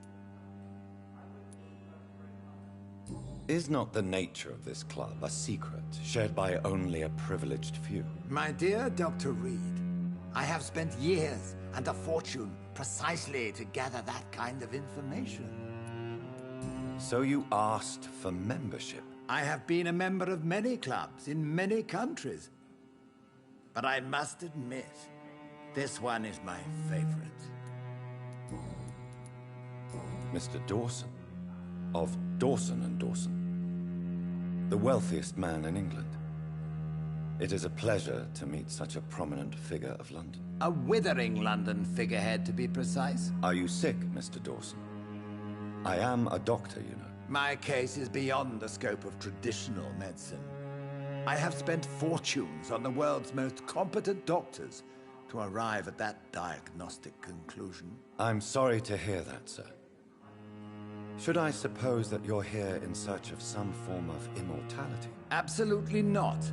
Is not the nature of this club a secret shared by only a privileged few? My dear Dr. Reed, I have spent years and a fortune precisely to gather that kind of information. So you asked for membership? I have been a member of many clubs in many countries. But I must admit, this one is my favorite. Mr. Dawson, of Dawson and Dawson, the wealthiest man in England. It is a pleasure to meet such a prominent figure of London. A withering London figurehead, to be precise. Are you sick, Mr. Dawson? I am a doctor, you know. My case is beyond the scope of traditional medicine. I have spent fortunes on the world's most competent doctors to arrive at that diagnostic conclusion. I'm sorry to hear that, sir. Should I suppose that you're here in search of some form of immortality? Absolutely not.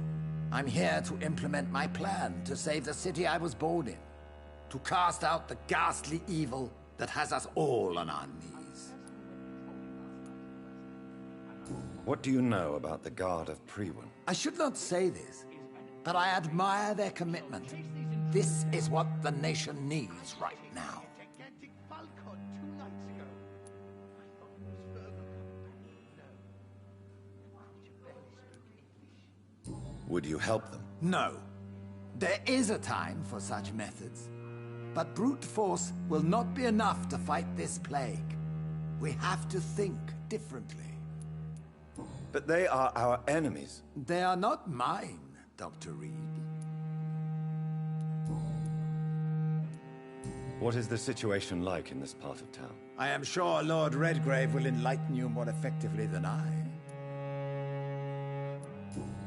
I'm here to implement my plan to save the city I was born in. To cast out the ghastly evil that has us all on our knees. What do you know about the Guard of Priwen? I should not say this, but I admire their commitment. This is what the nation needs right now. Would you help them? No. There is a time for such methods. But brute force will not be enough to fight this plague. We have to think differently. But they are our enemies. They are not mine, Dr. Reed. What is the situation like in this part of town? I am sure Lord Redgrave will enlighten you more effectively than I.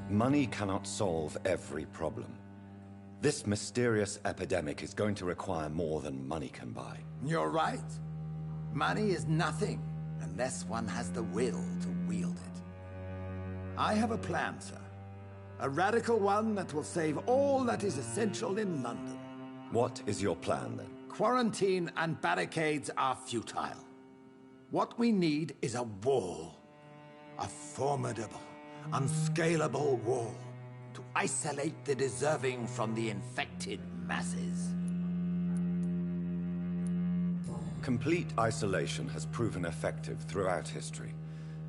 Money cannot solve every problem. This mysterious epidemic is going to require more than money can buy. You're right. Money is nothing unless one has the will to wield it. I have a plan, sir. A radical one that will save all that is essential in London. What is your plan, then? Quarantine and barricades are futile. What we need is a wall. A formidable, unscalable wall to isolate the deserving from the infected masses. Complete isolation has proven effective throughout history,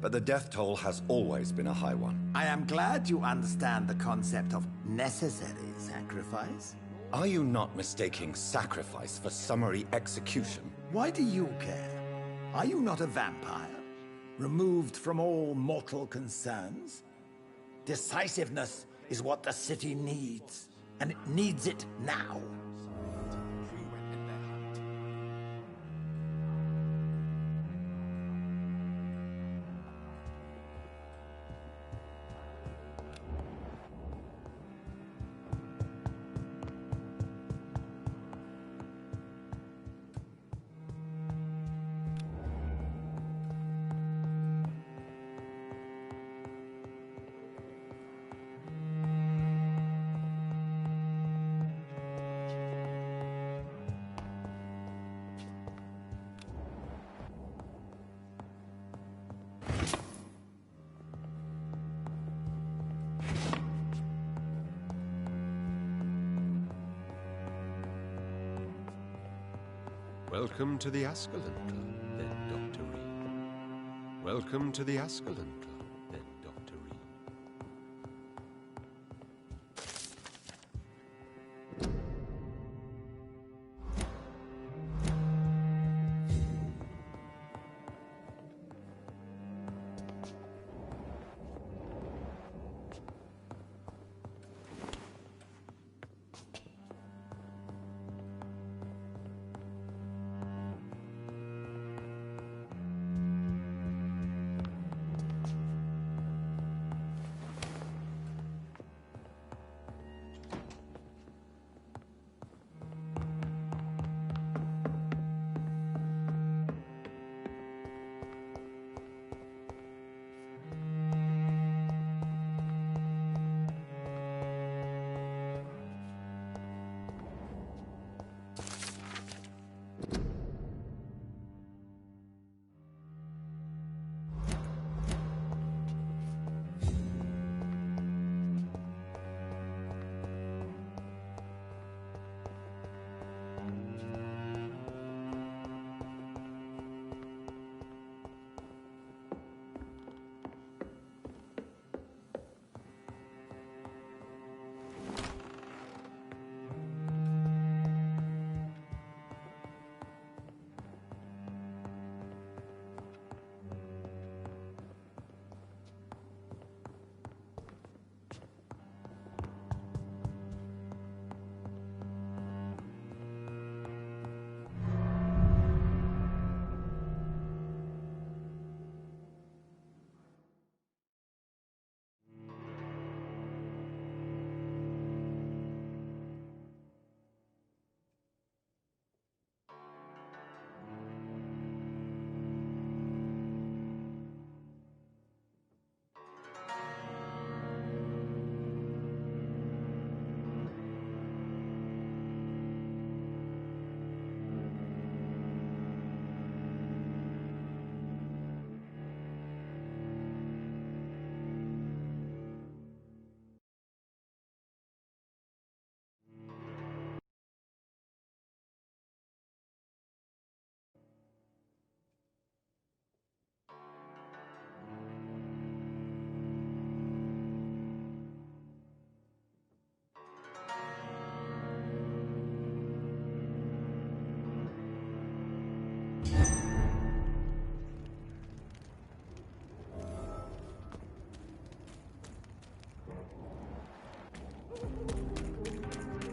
but the death toll has always been a high one. I am glad you understand the concept of necessary sacrifice. Are you not mistaking sacrifice for summary execution? Why do you care? Are you not a vampire? Removed from all mortal concerns? Decisiveness is what the city needs, and it needs it now. Welcome to the Ascalon Club, then, Dr. Reed. Welcome to the Ascalon Club, then, Dr. Reed.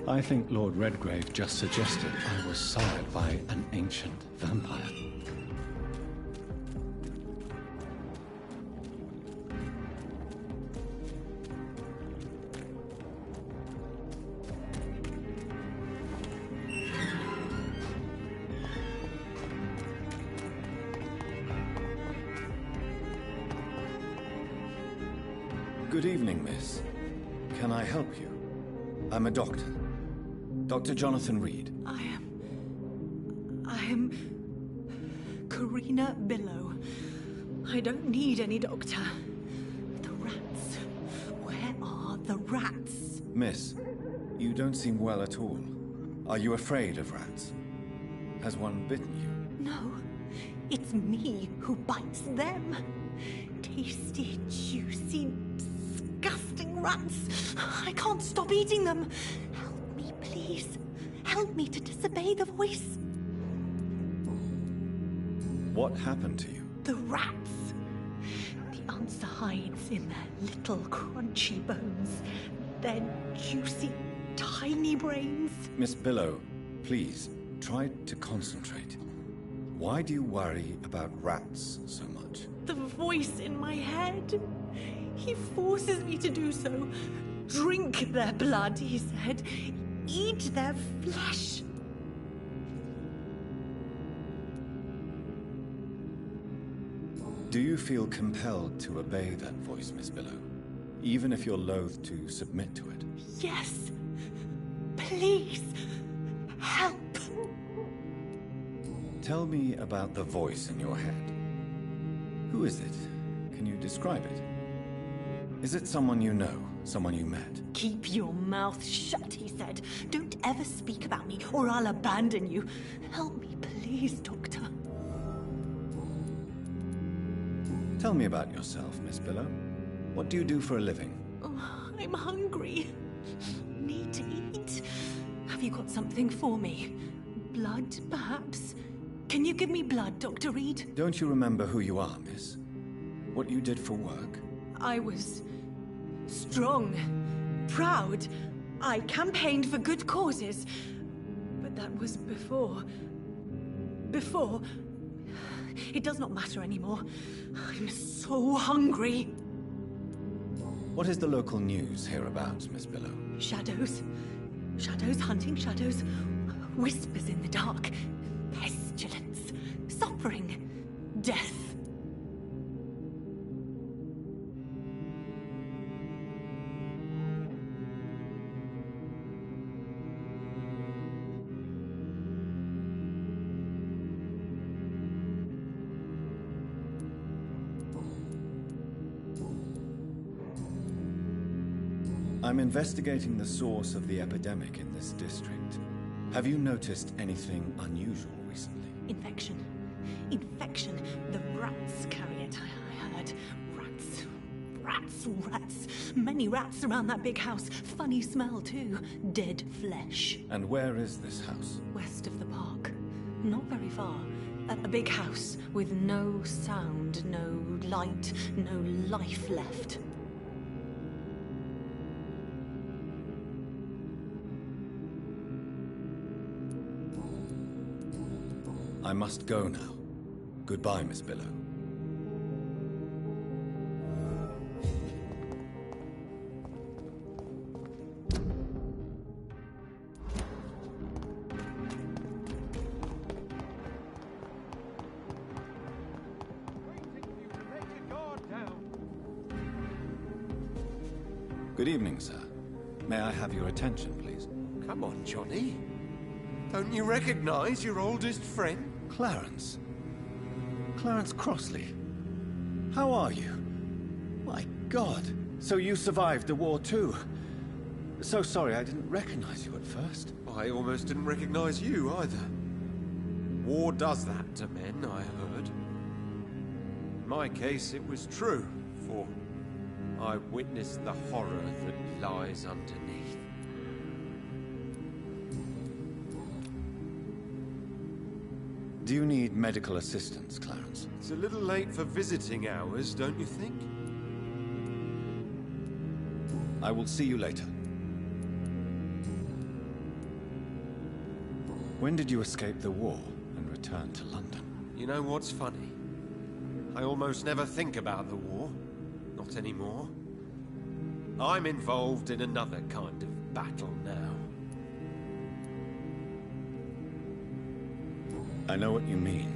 I think Lord Redgrave just suggested I was sired by an ancient vampire. Good evening, miss. Can I help you? I'm a doctor. Dr. Jonathan Reed. I am Karina Billow. I don't need any doctor. The rats. Where are the rats? Miss, you don't seem well at all. Are you afraid of rats? Has one bitten you? No, it's me who bites them. Tasty, juicy, disgusting rats. I can't stop eating them. Help me, please. Help me to disobey the voice. What happened to you? The rats. The answer hides in their little crunchy bones. Their juicy, tiny brains. Miss Billow, please, try to concentrate. Why do you worry about rats so much? The voice in my head. He forces me to do so. Drink their blood, he said. Eat their flesh. Do you feel compelled to obey that voice, Miss Billow? Even if you're loath to submit to it? Yes. Please. Help. Tell me about the voice in your head. Who is it? Can you describe it? Is it someone you know? Someone you met? Keep your mouth shut, he said. Don't ever speak about me, or I'll abandon you. Help me, please, Doctor. Tell me about yourself, Miss Billow. What do you do for a living? Oh, I'm hungry. Need to eat. Have you got something for me? Blood, perhaps? Can you give me blood, Dr. Reed? Don't you remember who you are, miss? What you did for work? I was strong, proud. I campaigned for good causes. But that was before. Before. It does not matter anymore. I'm so hungry. What is the local news hereabouts, Miss Billow? Shadows. Shadows hunting shadows. Whispers in the dark. Pestilence. Suffering. Death. I'm investigating the source of the epidemic in this district. Have you noticed anything unusual recently? Infection. Infection. The rats carry it, I heard. Rats. Rats. Rats. Many rats around that big house. Funny smell, too. Dead flesh. And where is this house? West of the park. Not very far. A big house with no sound, no light, no life left. I must go now. Goodbye, Miss Billow. Good evening, sir. May I have your attention, please? Come on, Johnny. Don't you recognize your oldest friend? Clarence. Clarence Crossley. How are you? My God. So you survived the war too. So sorry I didn't recognize you at first. I almost didn't recognize you either. War does that to men, I heard. In my case, it was true, for I witnessed the horror that lies underneath. Do you need medical assistance, Clarence? It's a little late for visiting hours, don't you think? I will see you later. When did you escape the war and return to London? You know what's funny? I almost never think about the war. Not anymore. I'm involved in another kind of battle now. I know what you mean.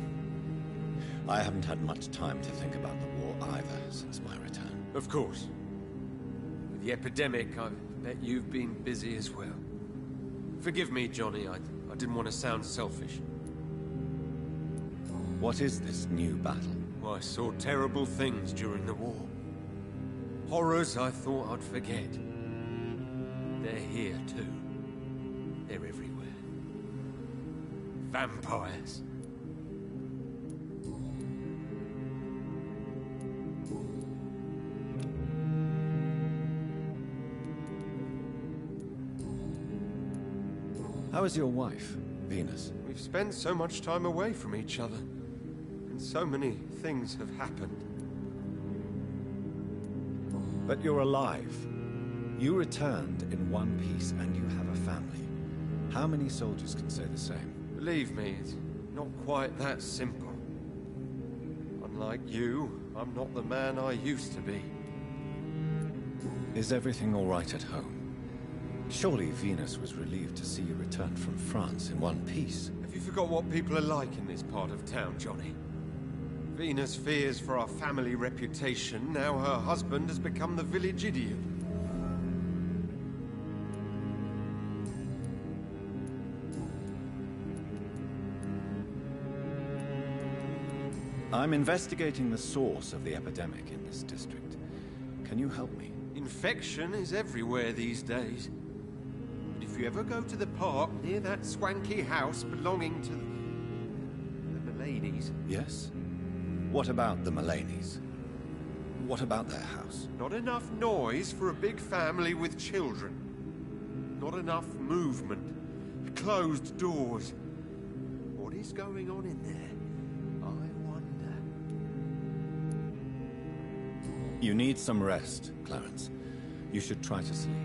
I haven't had much time to think about the war either since my return. Of course. With the epidemic, I've Bet you've been busy as well. Forgive me, Johnny, I didn't want to sound selfish. What is this new battle? I saw terrible things during the war. Horrors I thought I'd forget. They're here too. They're everywhere. Vampires. How is your wife, Venus? We've spent so much time away from each other. And so many things have happened. But you're alive. You returned in one piece and you have a family. How many soldiers can say the same? Believe me, it's not quite that simple. Unlike you, I'm not the man I used to be. Is everything all right at home? Surely Venus was relieved to see you return from France in one piece. Have you forgot what people are like in this part of town, Johnny? Venus fears for our family reputation. Now her husband has become the village idiot. I'm investigating the source of the epidemic in this district. Can you help me? Infection is everywhere these days. But if you ever go to the park near that swanky house belonging to the Mullaneys... Yes? What about the Mullaneys? What about their house? Not enough noise for a big family with children. Not enough movement. Closed doors. What is going on in there? I wonder. You need some rest, Clarence. You should try to sleep.